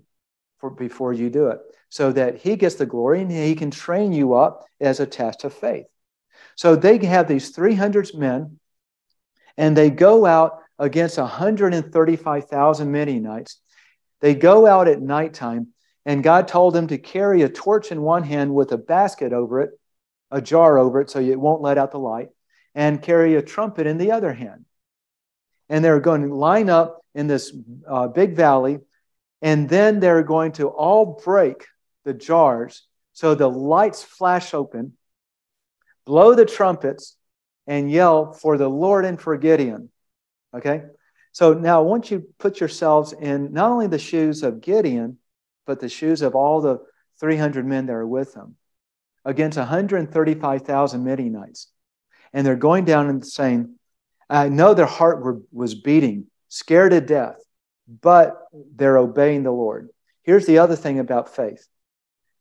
before you do it, so that he gets the glory and he can train you up as a test of faith. So they have these 300 men, and they go out against 135,000 Midianites. They go out at nighttime, and God told them to carry a torch in one hand with a basket over it, a jar over it, so it won't let out the light, and carry a trumpet in the other hand. And they're going to line up in this big valley, and then they're going to all break the jars so the lights flash open, blow the trumpets, and yell for the Lord and for Gideon. Okay? So now I want you to put yourselves in not only the shoes of Gideon, but the shoes of all the 300 men that are with him against 135,000 Midianites. And they're going down and saying, I know their heart was beating, scared to death, but they're obeying the Lord. Here's the other thing about faith.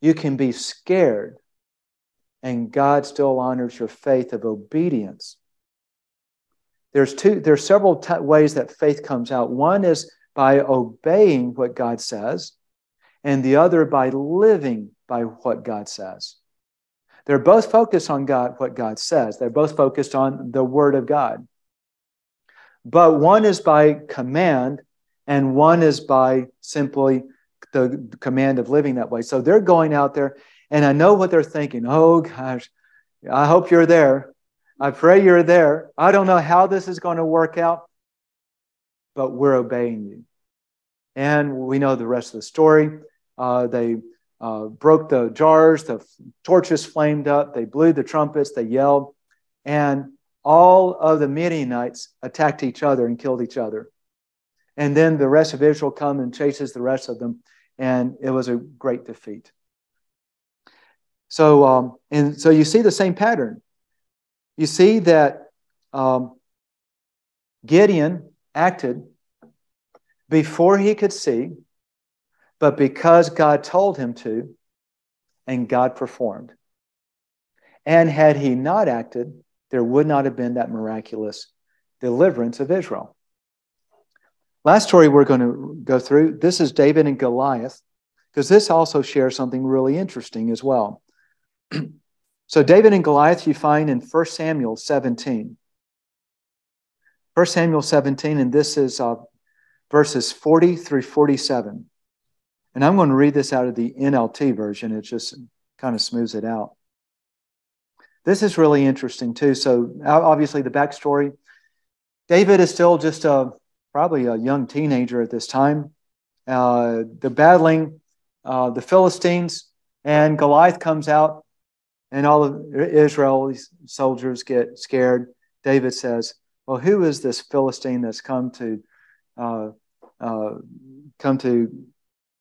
You can be scared, and God still honors your faith of obedience. There's several ways that faith comes out. One is by obeying what God says, and the other by living by what God says. They're both focused on what God says. They're both focused on the Word of God. But one is by command, and one is by simply the command of living that way. So they're going out there, and I know what they're thinking. Oh, gosh, I hope you're there. I pray you're there. I don't know how this is going to work out, but we're obeying you. And we know the rest of the story. They broke the jars. The torches flamed up. They blew the trumpets. They yelled. And all of the Midianites attacked each other and killed each other. And then the rest of Israel come and chases the rest of them, and it was a great defeat. So you see the same pattern. You see that Gideon acted before he could see, but because God told him to, and God performed. And had he not acted, there would not have been that miraculous deliverance of Israel. Last story we're going to go through, this is David and Goliath, because this also shares something really interesting as well. So David and Goliath you find in 1 Samuel 17. 1 Samuel 17, and this is verses 40 through 47. And I'm going to read this out of the NLT version. It just kind of smooths it out. This is really interesting too. So obviously the backstory. David is still just probably a young teenager at this time. They're battling the Philistines, and Goliath comes out, and all of Israel's soldiers get scared. David says, well, who is this Philistine that's come to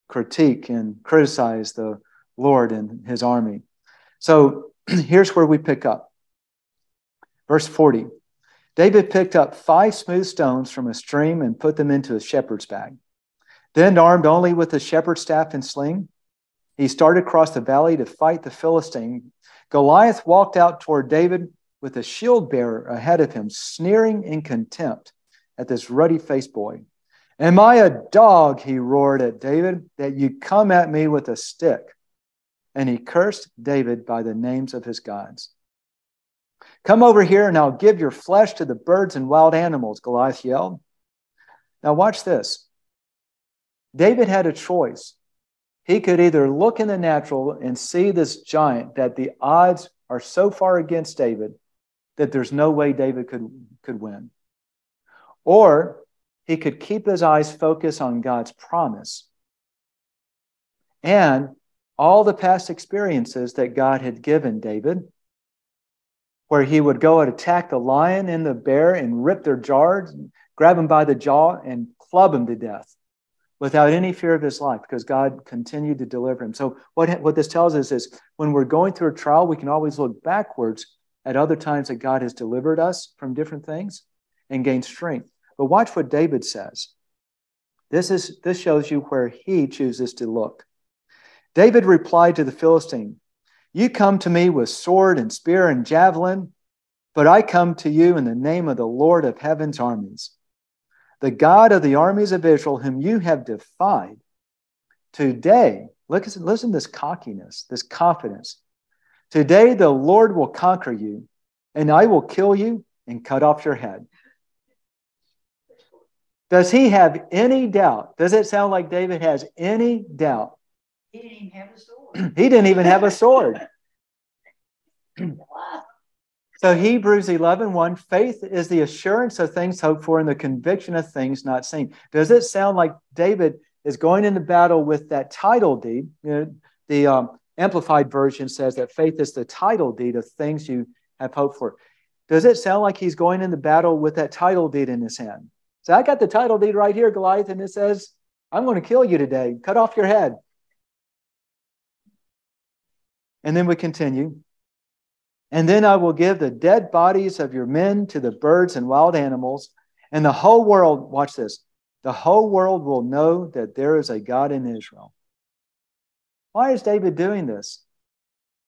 critique and criticize the Lord and his army? So here's where we pick up. Verse 40. David picked up 5 smooth stones from a stream and put them into a shepherd's bag. Then, armed only with a shepherd's staff and sling, he started across the valley to fight the Philistine. Goliath walked out toward David with a shield bearer ahead of him, sneering in contempt at this ruddy-faced boy. Am I a dog, he roared at David, that you come at me with a stick? And he cursed David by the names of his gods. Come over here and I'll give your flesh to the birds and wild animals, Goliath yelled. Now watch this. David had a choice. He could either look in the natural and see this giant that the odds are so far against David that there's no way David could win. Or he could keep his eyes focused on God's promise and all the past experiences that God had given David, where he would go and attack the lion and the bear and rip their jaws, grab him by the jaw and club him to death without any fear of his life, because God continued to deliver him. So what this tells us is when we're going through a trial, we can always look backwards at other times that God has delivered us from different things and gain strength. But watch what David says. This shows you where he chooses to look. David replied to the Philistine, you come to me with sword and spear and javelin, but I come to you in the name of the Lord of heaven's armies, the God of the armies of Israel, whom you have defied. Today, listen to this cockiness, this confidence. Today the Lord will conquer you, and I will kill you and cut off your head. Does he have any doubt? Does it sound like David has any doubt? He didn't even have a sword. He didn't even have a sword. So Hebrews 11:1, faith is the assurance of things hoped for and the conviction of things not seen. Does it sound like David is going into battle with that title deed? The Amplified Version says that faith is the title deed of things you have hoped for. Does it sound like he's going into battle with that title deed in his hand? So I got the title deed right here, Goliath, and it says, I'm going to kill you today. Cut off your head. And then we continue. And then I will give the dead bodies of your men to the birds and wild animals, and the whole world, watch this, the whole world will know that there is a God in Israel. Why is David doing this?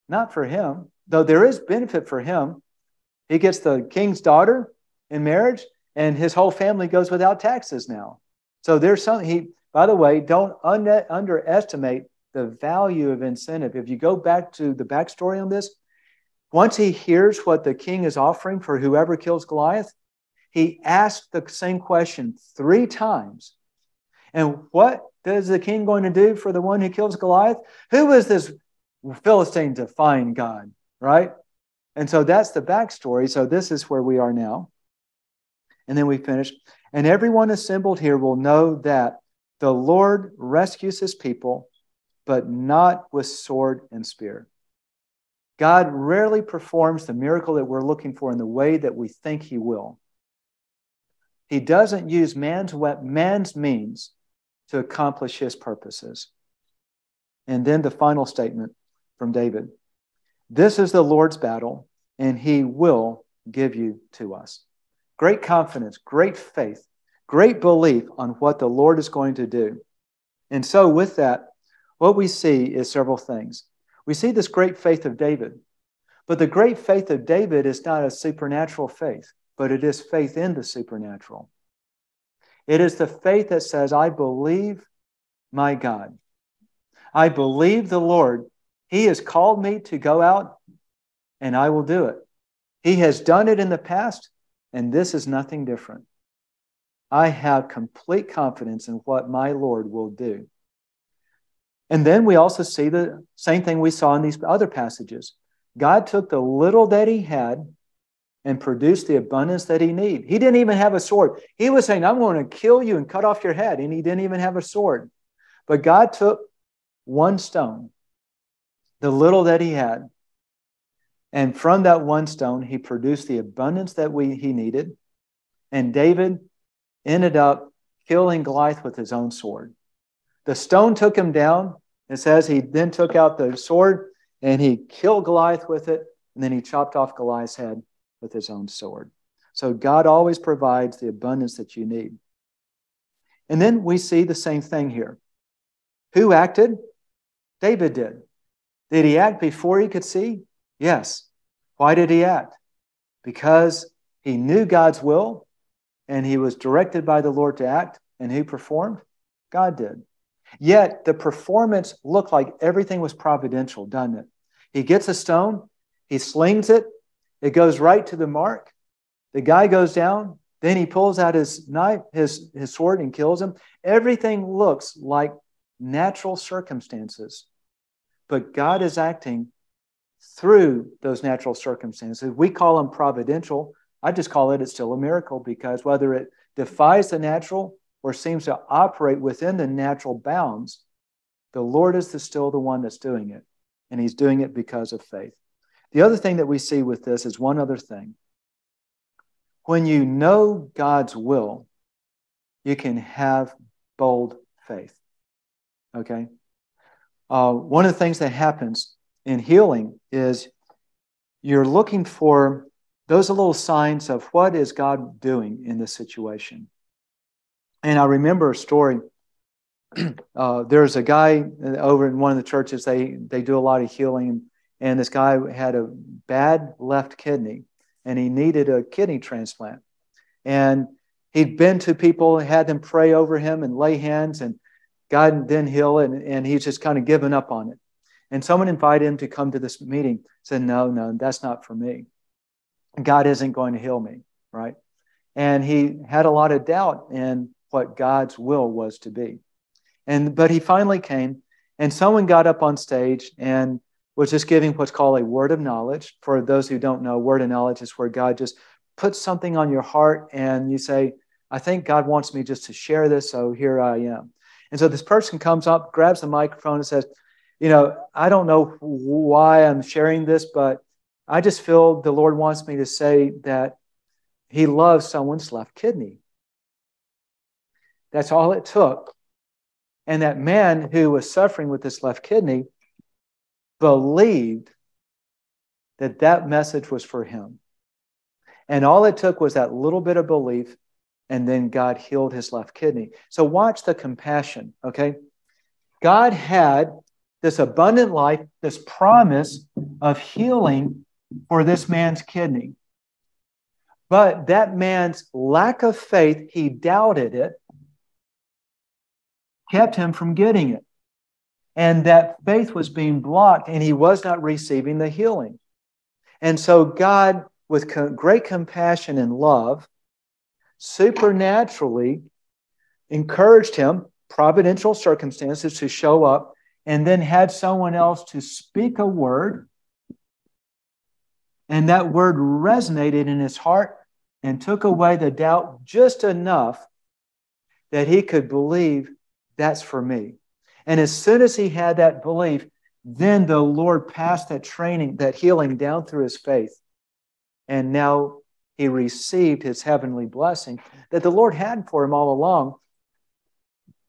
Not for him, though there is benefit for him. He gets the king's daughter in marriage, and his whole family goes without taxes now. So there's something, by the way, don't underestimate the value of incentive. If you go back to the backstory on this, once he hears what the king is offering for whoever kills Goliath, he asks the same question 3 times. And what is the king going to do for the one who kills Goliath? Who is this Philistine defying God, right? And so that's the backstory. So this is where we are now. And then we finish. And everyone assembled here will know that the Lord rescues his people, but not with sword and spear. God rarely performs the miracle that we're looking for in the way that we think He will. He doesn't use man's means to accomplish His purposes. And then the final statement from David. This is the Lord's battle, and He will give you to us. Great confidence, great faith, great belief on what the Lord is going to do. And so with that, what we see is several things. We see this great faith of David. But the great faith of David is not a supernatural faith, but it is faith in the supernatural. It is the faith that says, I believe my God. I believe the Lord. He has called me to go out, and I will do it. He has done it in the past, and this is nothing different. I have complete confidence in what my Lord will do. And then we also see the same thing we saw in these other passages. God took the little that He had and produced the abundance that He needed. He didn't even have a sword. He was saying, I'm going to kill you and cut off your head. And He didn't even have a sword. But God took one stone, the little that He had, and from that one stone, He produced the abundance that He needed. And David ended up killing Goliath with his own sword. The stone took him down. It says he then took out the sword and he killed Goliath with it. And then he chopped off Goliath's head with his own sword. So God always provides the abundance that you need. And then we see the same thing here. Who acted? David did. Did he act before he could see? Yes. Why did he act? Because he knew God's will and he was directed by the Lord to act. And who performed? God did. Yet the performance looked like everything was providential, doesn't it? He gets a stone, he slings it, it goes right to the mark. The guy goes down, then he pulls out his knife, his sword, and kills him. Everything looks like natural circumstances. But God is acting through those natural circumstances. We call them providential. I just call it's still a miracle, because whether it defies the natural or seems to operate within the natural bounds, the Lord is still the one that's doing it. And He's doing it because of faith. The other thing that we see with this is one other thing. When you know God's will, you can have bold faith. Okay? One of the things that happens in healing is you're looking for those little signs of what is God doing in this situation. And I remember a story. There's a guy over in one of the churches, they do a lot of healing, and this guy had a bad left kidney, and he needed a kidney transplant. And he'd been to people, had them pray over him and lay hands, and God didn't heal it, and he's just kind of given up on it. And someone invited him to come to this meeting, said, no, that's not for me. God isn't going to heal me, right? And he had a lot of doubt in what God's will was to be. But he finally came, and someone got up on stage and was just giving what's called a word of knowledge. For those who don't know, word of knowledge is where God just puts something on your heart and you say, I think God wants me just to share this, so here I am. And so this person comes up, grabs the microphone and says, I don't know why I'm sharing this, but I just feel the Lord wants me to say that He loves someone's left kidney. That's all it took. And that man who was suffering with this left kidney believed that that message was for him. And all it took was that little bit of belief, and then God healed his left kidney. So watch the compassion, okay? God had this abundant life, this promise of healing for this man's kidney. But that man's lack of faith, he doubted it, kept him from getting it. And that faith was being blocked, and he was not receiving the healing. And so God, with great compassion and love, supernaturally encouraged him, providential circumstances, to show up, and then had someone else to speak a word. And that word resonated in his heart and took away the doubt just enough that he could believe, that's for me. And as soon as he had that belief, then the Lord passed that training, that healing down through his faith. And now he received his heavenly blessing that the Lord had for him all along.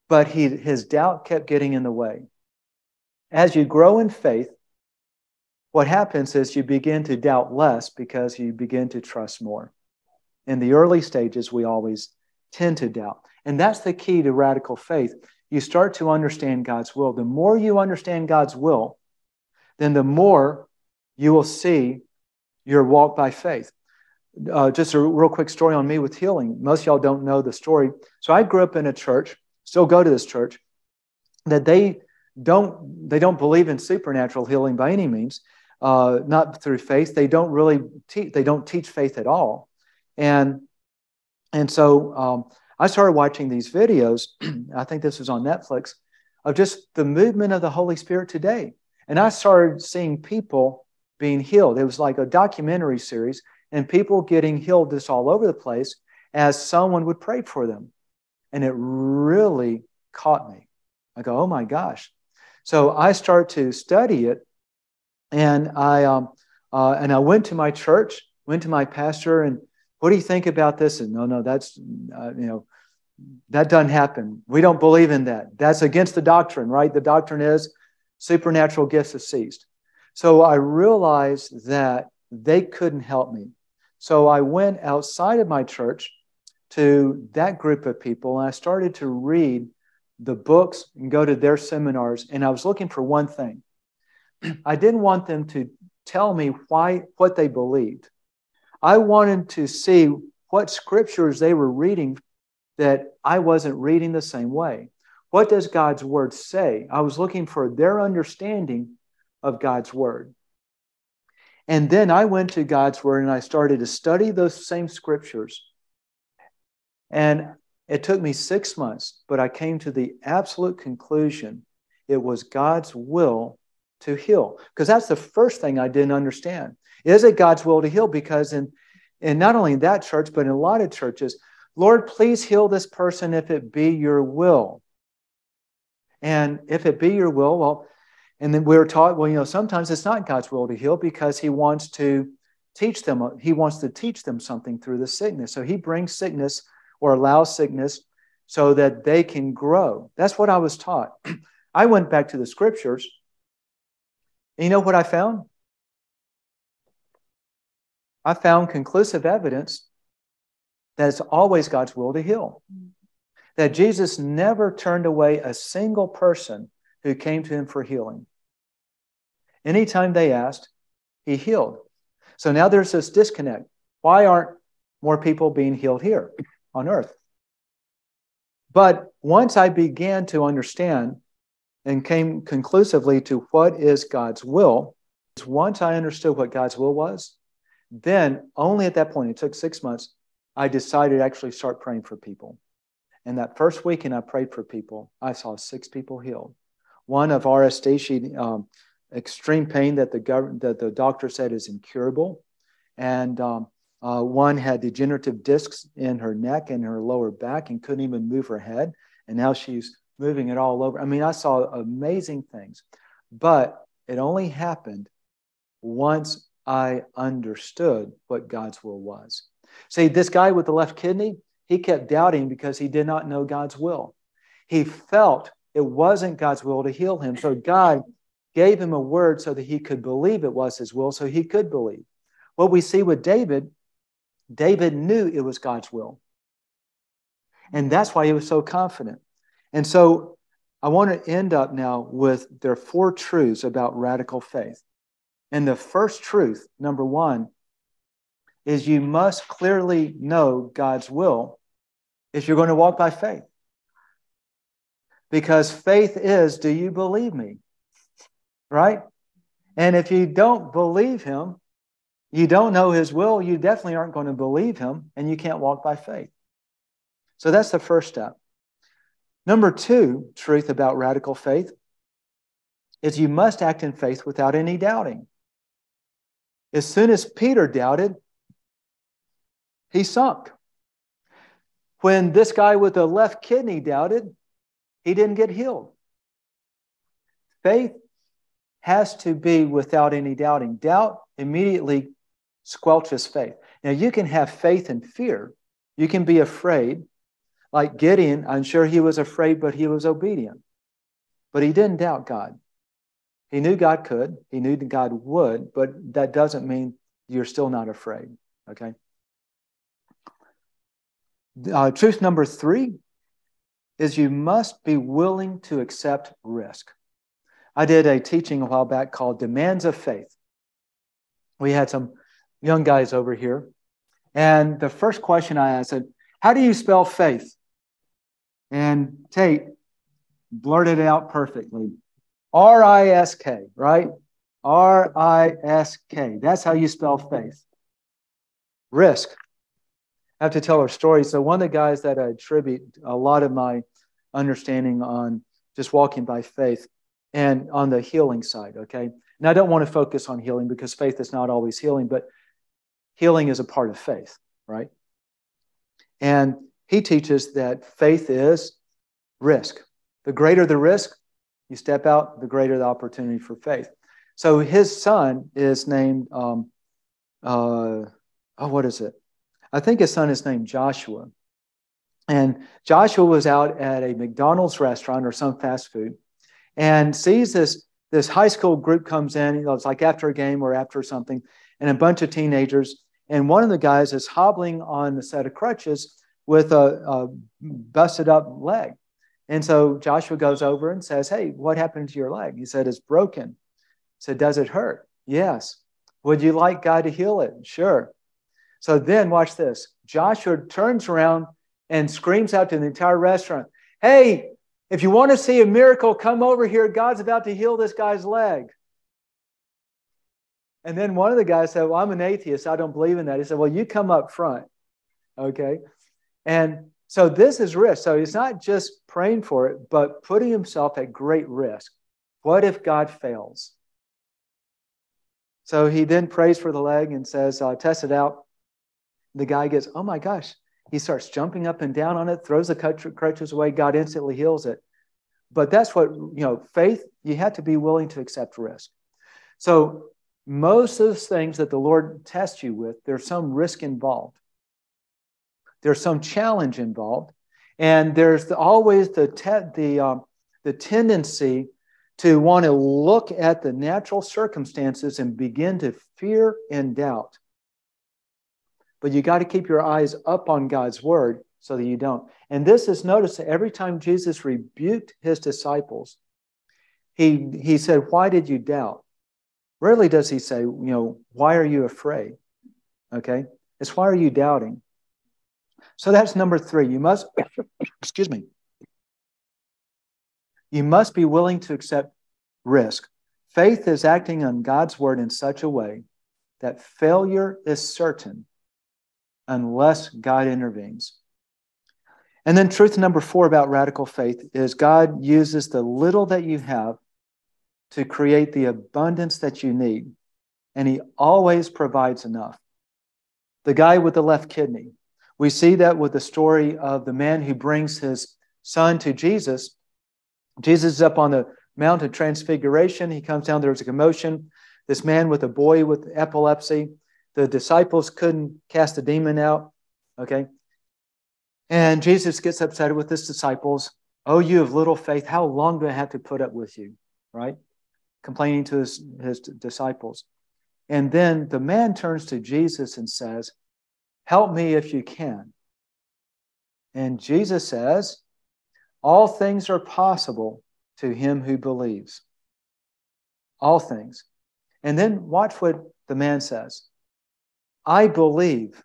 But his doubt kept getting in the way. As you grow in faith, what happens is you begin to doubt less because you begin to trust more. In the early stages, we always tend to doubt. And that's the key to radical faith. You start to understand God's will. The more you understand God's will, then the more you will see your walk by faith. Just a real quick story on me with healing. Most of y'all don't know the story. So I grew up in a church, still go to this church, that they don't believe in supernatural healing by any means, not through faith. They don't really teach faith at all. And so I started watching these videos, I think this was on Netflix, of just the movement of the Holy Spirit today. And I started seeing people being healed. It was like a documentary series, and people getting healed just all over the place as someone would pray for them. And it really caught me. I go, oh my gosh. So I start to study it, and I went to my church, went to my pastor, and what do you think about this? And no, that's, that doesn't happen. We don't believe in that. That's against the doctrine, right? The doctrine is supernatural gifts have ceased. So I realized that they couldn't help me. So I went outside of my church to that group of people, and I started to read the books and go to their seminars, and I was looking for one thing. I didn't want them to tell me what they believed. I wanted to see what scriptures they were reading that I wasn't reading the same way. What does God's word say? I was looking for their understanding of God's word. And then I went to God's word and I started to study those same scriptures. And it took me 6 months, but I came to the absolute conclusion it was God's will to heal. Because that's the first thing I didn't understand. Is it God's will to heal? Because in not only in that church, but in a lot of churches, Lord, please heal this person if it be your will. And if it be your will, well, and then we were taught, well, sometimes it's not God's will to heal because he wants to teach them. He wants to teach them something through the sickness. So he brings sickness or allows sickness so that they can grow. That's what I was taught. I went back to the scriptures. And you know what I found? I found conclusive evidence that it's always God's will to heal. That Jesus never turned away a single person who came to him for healing. Anytime they asked, he healed. So now there's this disconnect. Why aren't more people being healed here on earth? But once I began to understand and came conclusively to what is God's will, once I understood what God's will was, then only at that point, it took 6 months, I decided to actually start praying for people. And that first weekend I prayed for people, I saw 6 people healed. One of RSD, she extreme pain that the doctor said is incurable. And one had degenerative discs in her neck and her lower back and couldn't even move her head. And now she's moving it all over. I mean, I saw amazing things. But it only happened once I understood what God's will was. See, this guy with the left kidney, he kept doubting because he did not know God's will. He felt it wasn't God's will to heal him. So God gave him a word so that he could believe it was his will, so he could believe. What we see with David, David knew it was God's will. And that's why he was so confident. And so I want to end up now with there are 4 truths about radical faith. And the first truth, number 1, is you must clearly know God's will if you're going to walk by faith. Because faith is, do you believe me? Right? And if you don't believe him, you don't know his will, you definitely aren't going to believe him, and you can't walk by faith. So that's the first step. Number 2 truth about radical faith is you must act in faith without any doubting. As soon as Peter doubted, he sunk. When this guy with the left kidney doubted, he didn't get healed. Faith has to be without any doubting. Doubt immediately squelches faith. Now, you can have faith and fear. You can be afraid. Like Gideon, I'm sure he was afraid, but he was obedient. But he didn't doubt God. He knew God could. He knew that God would, but that doesn't mean you're still not afraid. Okay? Truth number 3 is you must be willing to accept risk. I did a teaching a while back called Demands of Faith. We had some young guys over here. And the first question I asked said, how do you spell faith? And Tate blurted it out perfectly. R-I-S-K, right? R-I-S-K. That's how you spell faith. Risk. I have to tell our story. So one of the guys that I attribute a lot of my understanding on just walking by faith and on the healing side, okay? And I don't want to focus on healing because faith is not always healing, but healing is a part of faith, right? And he teaches that faith is risk. The greater the risk, you step out, the greater the opportunity for faith. So his son is named, what is it? I think his son is named Joshua. And Joshua was out at a McDonald's restaurant or some fast food and sees this high school group comes in. You know, it's like after a game or after something, and a bunch of teenagers. And one of the guys is hobbling on a set of crutches with a busted up leg. And so Joshua goes over and says, hey, what happened to your leg? He said, it's broken. He said, does it hurt? Yes. Would you like God to heal it? Sure. So then watch this. Joshua turns around and screams out to the entire restaurant, hey, if you want to see a miracle, come over here. God's about to heal this guy's leg. And then one of the guys said, well, I'm an atheist. I don't believe in that. He said, well, you come up front. Okay. And so this is risk. So he's not just praying for it, but putting himself at great risk. What if God fails? So he then prays for the leg and says, test it out. The guy gets, oh my gosh. He starts jumping up and down on it, throws the crutches away. God instantly heals it. But that's what, faith, you have to be willing to accept risk. So most of the things that the Lord tests you with, there's some risk involved. There's some challenge involved. And there's always the tendency to want to look at the natural circumstances and begin to fear and doubt. But you got to keep your eyes up on God's word so that you don't. And this is noticed that every time Jesus rebuked his disciples, he said, why did you doubt? Rarely does he say, why are you afraid? Okay? It's why are you doubting? So that's number 3. You must, you must be willing to accept risk. Faith is acting on God's word in such a way that failure is certain unless God intervenes. And then truth number 4 about radical faith is God uses the little that you have to create the abundance that you need. And he always provides enough. The guy with the left kidney, we see that with the story of the man who brings his son to Jesus. Jesus is up on the Mount of Transfiguration. He comes down, there's a commotion. This man with a boy with epilepsy, the disciples couldn't cast the demon out. Okay. And Jesus gets upset with his disciples. Oh, you have little faith. How long do I have to put up with you? Right? Complaining to his disciples. And then the man turns to Jesus and says, help me if you can. And Jesus says, all things are possible to him who believes. All things. And then watch what the man says. I believe.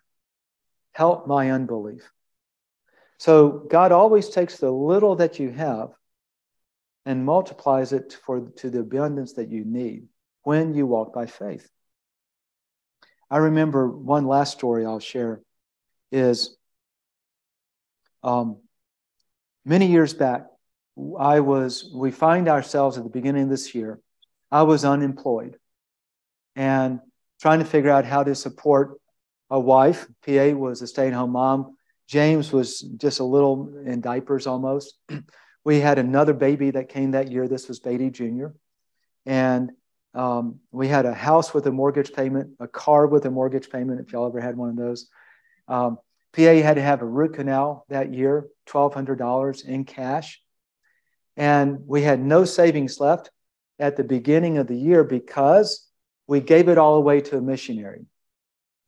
Help my unbelief. So God always takes the little that you have and multiplies it to the abundance that you need when you walk by faith. I remember one last story I'll share is many years back, we find ourselves at the beginning of this year, I was unemployed and trying to figure out how to support a wife. PA was a stay-at-home mom. James was just a little in diapers almost. We had another baby that came that year. This was Beatty Jr. And We had a house with a mortgage payment, a car with a mortgage payment, if y'all ever had one of those. PA had to have a root canal that year, $1,200 in cash. And we had no savings left at the beginning of the year because we gave it all away to a missionary.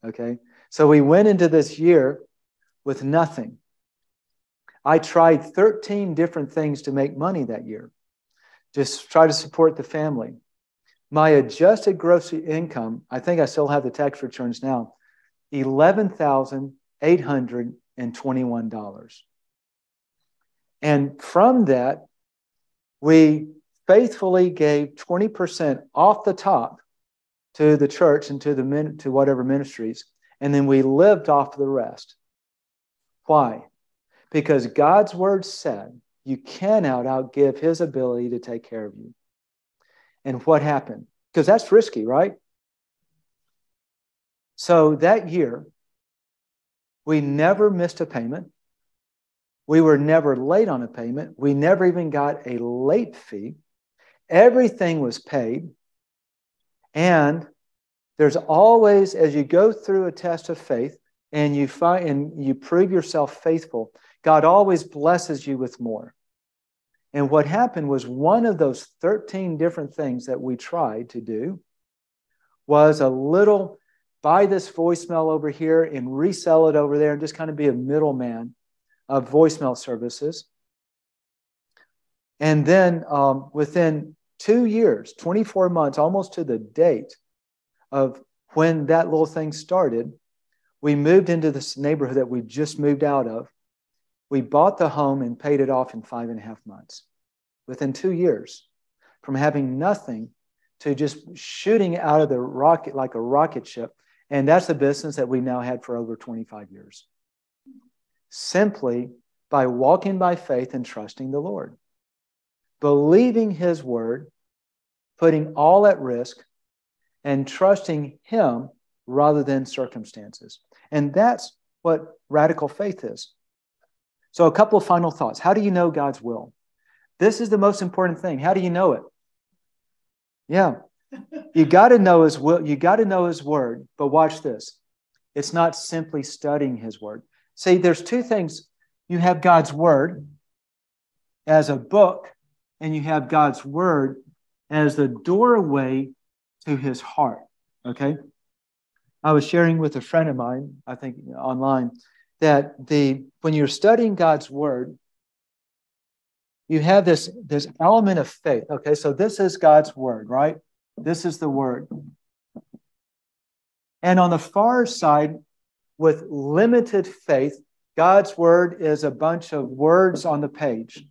Okay? So we went into this year with nothing. I tried 13 different things to make money that year, just try to support the family. My adjusted gross income, I think I still have the tax returns now, $11,821. And from that, we faithfully gave 20% off the top to the church and to whatever ministries, and then we lived off the rest. Why? Because God's word said you cannot outgive his ability to take care of you. And what happened? Because that's risky, right? So that year, we never missed a payment. We were never late on a payment. We never even got a late fee. Everything was paid. And there's always, as you go through a test of faith and you prove yourself faithful, God always blesses you with more. And what happened was one of those 13 different things that we tried to do was a little buy this voicemail over here and resell it over there and just kind of be a middleman of voicemail services. And then within 2 years, 24 months, almost to the date of when that little thing started, we moved into this neighborhood that we just moved out of. We bought the home and paid it off in 5.5 months. Within 2 years, from having nothing to just shooting out of the rocket like a rocket ship. And that's the business that we now had for over 25 years. Simply by walking by faith and trusting the Lord. Believing his word, putting all at risk, and trusting him rather than circumstances. And that's what radical faith is. So a couple of final thoughts. How do you know God's will? This is the most important thing. How do you know it? Yeah. You got to know his will. You got to know his word. But watch this. It's not simply studying his word. See, there's two things. You have God's word as a book, and you have God's word as the doorway to his heart. Okay? I was sharing with a friend of mine, I think online, that when you're studying God's word, you have this element of faith. Okay, so this is God's word, right? This is the word. And on the far side, with limited faith, God's word is a bunch of words on the page.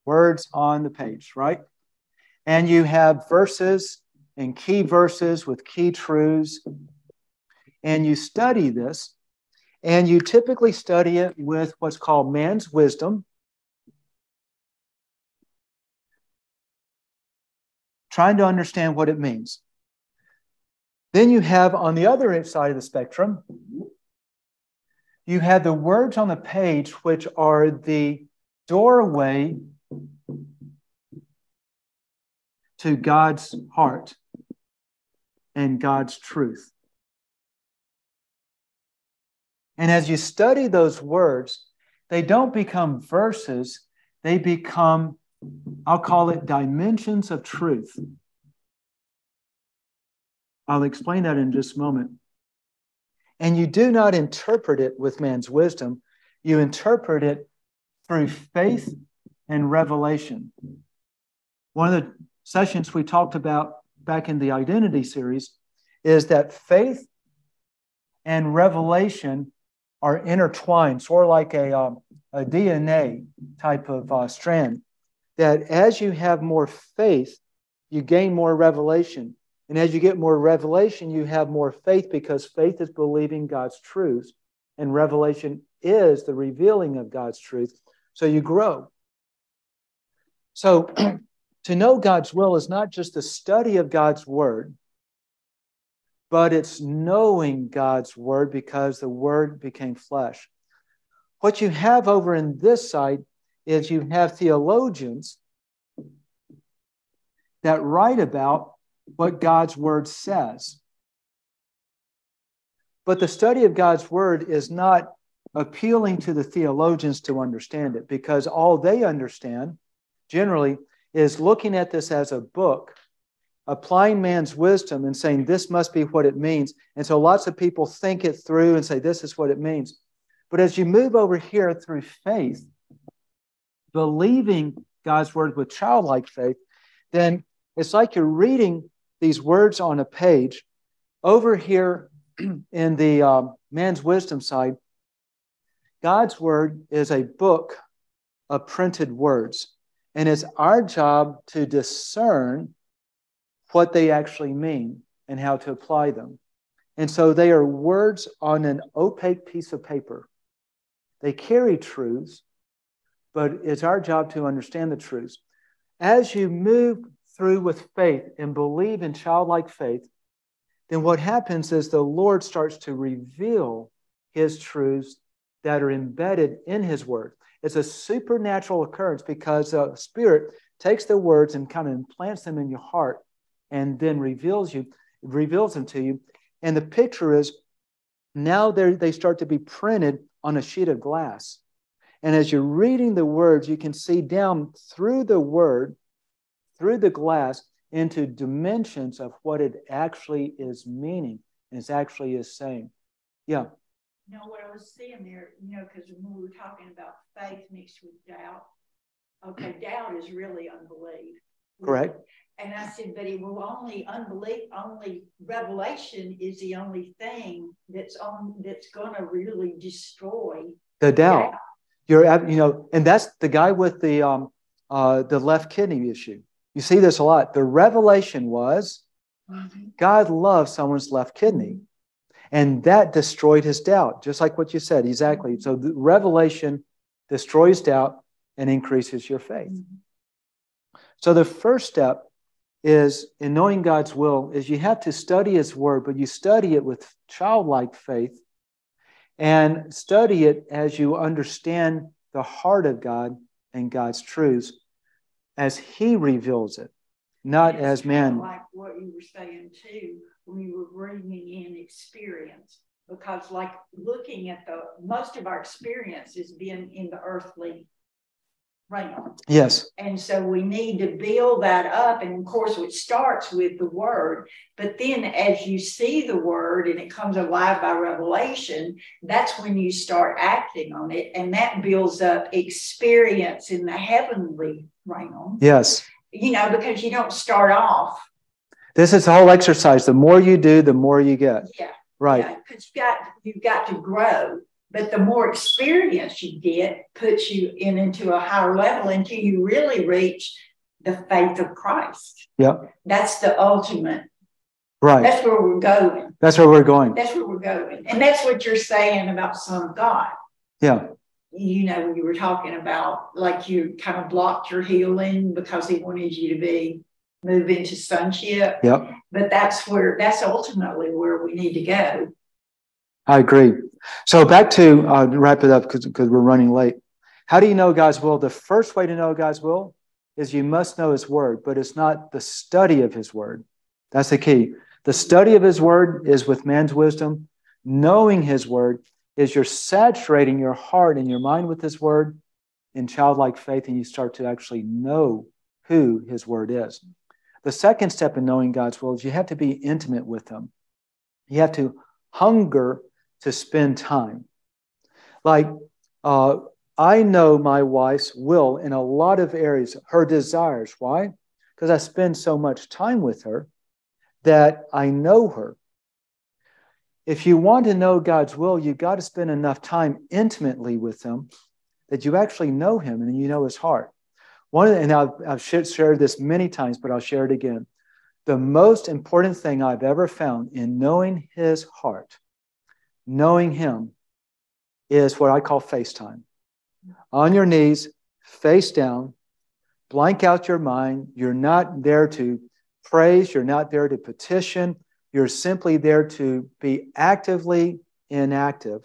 Words on the page, right? And you have verses and key verses with key truths. And you study this. And you typically study it with what's called man's wisdom. Trying to understand what it means. Then you have on the other side of the spectrum, you have the words on the page, which are the doorway to God's heart and God's truth. And as you study those words, they don't become verses, they become, I'll call it dimensions of truth. I'll explain that in just a moment. And you do not interpret it with man's wisdom. You interpret it through faith and revelation. One of the sessions we talked about back in the identity series is that faith and revelation are intertwined, sort of like a DNA type of strand. That as you have more faith, you gain more revelation. And as you get more revelation, you have more faith because faith is believing God's truth and revelation is the revealing of God's truth. So you grow. So to know God's will is not just the study of God's word, but it's knowing God's word because the word became flesh. What you have over in this side is you have theologians that write about what God's word says. But the study of God's word is not appealing to the theologians to understand it, because all they understand generally is looking at this as a book, applying man's wisdom and saying this must be what it means. And so lots of people think it through and say this is what it means. But as you move over here through faith, believing God's word with childlike faith, then it's like you're reading these words on a page. Over here in the man's wisdom side, God's word is a book of printed words. And it's our job to discern what they actually mean and how to apply them. And so they are words on an opaque piece of paper. They carry truths, but it's our job to understand the truths. As you move through with faith and believe in childlike faith, then what happens is the Lord starts to reveal his truths that are embedded in his word. It's a supernatural occurrence because the Spirit takes the words and kind of implants them in your heart and then reveals them to you. And the picture is now they start to be printed on a sheet of glass. And as you're reading the words, you can see down through the word, through the glass, into dimensions of what it actually is meaning and it actually is saying. Yeah. You know, what I was seeing there, because when we were talking about faith mixed with doubt, okay, doubt is really unbelief. Correct. And I said, but it will only revelation is the only thing that's going to really destroy the doubt. And that's the guy with the left kidney issue. You see this a lot. The revelation was God loves someone's left kidney. And that destroyed his doubt, just like what you said. Exactly. So the revelation destroys doubt and increases your faith. So the first step is in knowing God's will is you have to study his word, but you study it with childlike faith and study it as you understand the heart of God and God's truths as he reveals it, not as man. Like what you were saying too, when you were bringing in experience, because like looking at most of our experience has been in the earthly realm. Yes. And so we need to build that up. And of course, it starts with the word. But then as you see the word and it comes alive by revelation, that's when you start acting on it. And that builds up experience in the heavenly realm. Yes. Because you don't start off. This is the whole exercise. The more you do, the more you get. Yeah. Right. Because you've got to grow. But the more experience you get puts you into a higher level until you really reach the faith of Christ. Yeah. That's the ultimate. Right. That's where we're going. That's where we're going. That's where we're going. And that's what you're saying about Son of God. Yeah. When you were talking about like you kind of blocked your healing because he wanted you to move into sonship. Yep. But that's ultimately where we need to go. I agree. So back to wrap it up because we're running late. How do you know God's will? The first way to know God's will is you must know his word, but it's not the study of his word. That's the key. The study of his word is with man's wisdom. Knowing his word is you're saturating your heart and your mind with his word in childlike faith, and you start to actually know who his word is. The second step in knowing God's will is you have to be intimate with him. You have to hunger to spend time. Like, I know my wife's will in a lot of areas, her desires. Why? Because I spend so much time with her that I know her. If you want to know God's will, you've got to spend enough time intimately with him that you actually know him and you know his heart. I've shared this many times, but I'll share it again. The most important thing I've ever found in knowing his heart, knowing him, is what I call FaceTime. On your knees, face down, blank out your mind. You're not there to praise. You're not there to petition. You're simply there to be actively inactive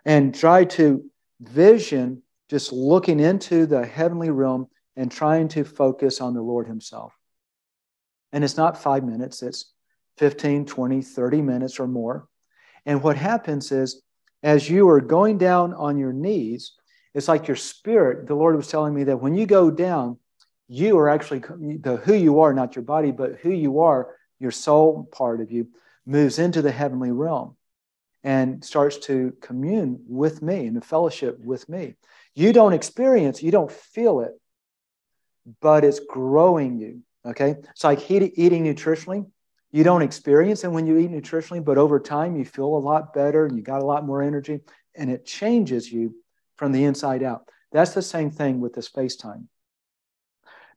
and try to vision just looking into the heavenly realm and trying to focus on the Lord himself. And it's not 5 minutes, it's 15, 20, 30 minutes or more. And what happens is, as you are going down on your knees, it's like your spirit, the Lord was telling me that when you go down, you are actually, who you are, not your body, but who you are, your soul part of you, moves into the heavenly realm and starts to commune with me and the fellowship with me. You don't experience, you don't feel it, but it's growing you, okay? It's like eating nutritionally. You don't experience it when you eat nutritionally, but over time you feel a lot better and you got a lot more energy, and it changes you from the inside out. That's the same thing with the space-time.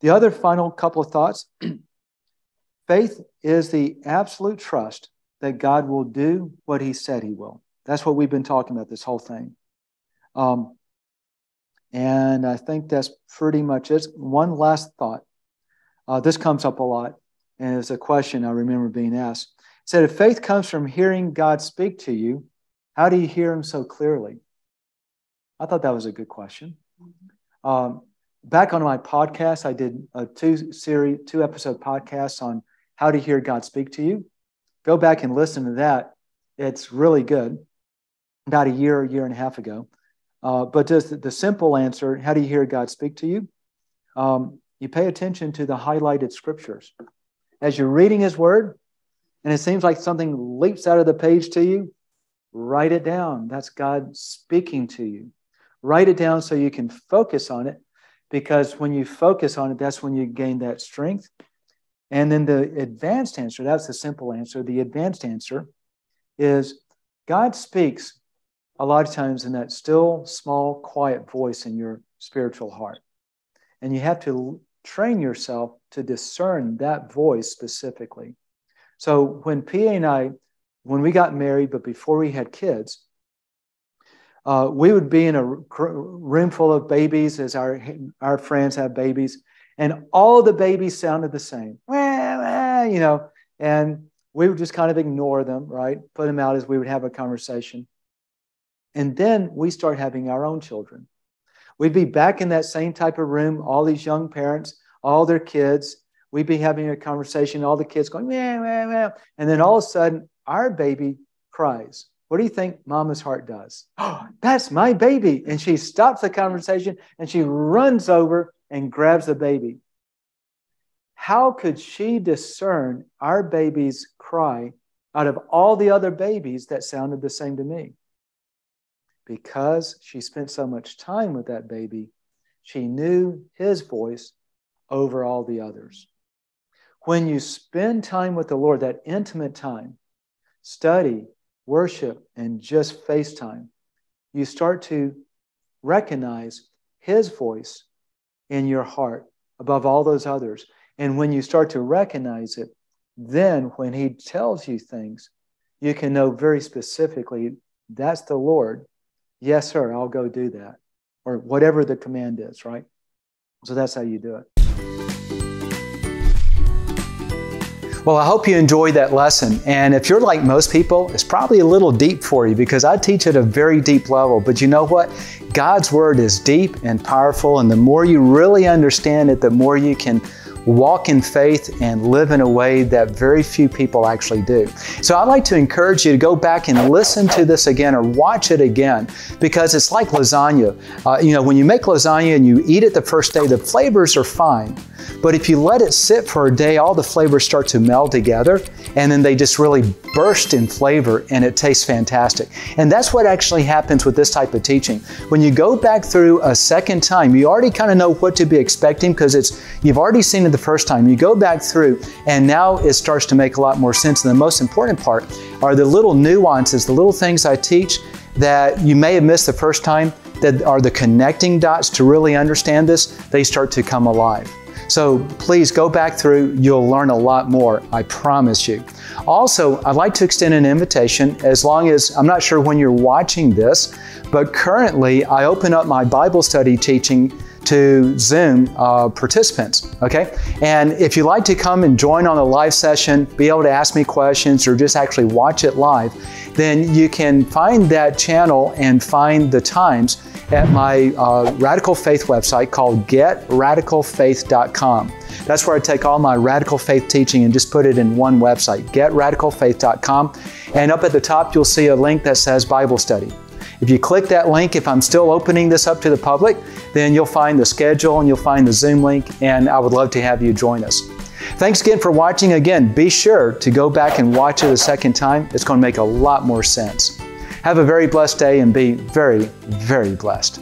The other final couple of thoughts, faith is the absolute trust that God will do what he said he will. That's what we've been talking about this whole thing. And I think that's pretty much it. One last thought. This comes up a lot, and it's a question I remember being asked. It said, if faith comes from hearing God speak to you, how do you hear him so clearly? I thought that was a good question. Back on my podcast, I did a two-episode podcast on how to hear God speak to you. Go back and listen to that. It's really good. About a year and a half ago. But just the simple answer, how do you hear God speak to you? You pay attention to the highlighted scriptures. As you're reading his word, and it seems like something leaps out of the page to you, write it down. That's God speaking to you. Write it down so you can focus on it, because when you focus on it, that's when you gain that strength. And then the advanced answer, that's the simple answer. The advanced answer is God speaks a lot of times in that still, small, quiet voice in your spiritual heart. And you have to train yourself to discern that voice specifically. So when PA and I, when we got married, but before we had kids, we would be in a room full of babies as our friends have babies, and all the babies sounded the same, you know, and we would just kind of ignore them, right? Put them out as we would have a conversation. And then we start having our own children. We'd be back in that same type of room, all these young parents, all their kids. We'd be having a conversation, all the kids going, meow, meow, meow. And then all of a sudden, our baby cries. What do you think Mama's heart does? Oh, that's my baby. And she stops the conversation and she runs over and grabs the baby. How could she discern our baby's cry out of all the other babies that sounded the same to me? Because she spent so much time with that baby, she knew his voice over all the others. When you spend time with the Lord, that intimate time, study, worship, and just FaceTime, you start to recognize his voice in your heart above all those others. And when you start to recognize it, then when he tells you things, you can know very specifically, that's the Lord. Yes, sir, I'll go do that. Or whatever the command is, right? So that's how you do it. Well, I hope you enjoyed that lesson. And if you're like most people, it's probably a little deep for you because I teach at a very deep level. But you know what? God's Word is deep and powerful. And the more you really understand it, the more you can walk in faith and live in a way that very few people actually do. So I'd like to encourage you to go back and listen to this again or watch it again, because it's like lasagna. When you make lasagna and you eat it the first day, the flavors are fine. But if you let it sit for a day, all the flavors start to meld together, and then they just really burst in flavor, and it tastes fantastic. And that's what actually happens with this type of teaching. When you go back through a second time, you already kind of know what to be expecting because you've already seen it the first time. You go back through, and now it starts to make a lot more sense. And the most important part are the little nuances, the little things I teach that you may have missed the first time, that are the connecting dots to really understand this. They start to come alive. So please go back through. You'll learn a lot more, I promise you. Also, I'd like to extend an invitation, as long as, I'm not sure when you're watching this, but currently I open up my Bible study teaching to Zoom participants, okay? And if you'd like to come and join on a live session, be able to ask me questions or just actually watch it live, then you can find that channel and find the times at my Radical Faith website called getradicalfaith.com. That's where I take all my Radical Faith teaching and just put it in one website, getradicalfaith.com. And up at the top, you'll see a link that says Bible Study. If you click that link, if I'm still opening this up to the public, then you'll find the schedule and you'll find the Zoom link, and I would love to have you join us. Thanks again for watching. Again, be sure to go back and watch it a second time. It's going to make a lot more sense. Have a very blessed day and be very, very blessed.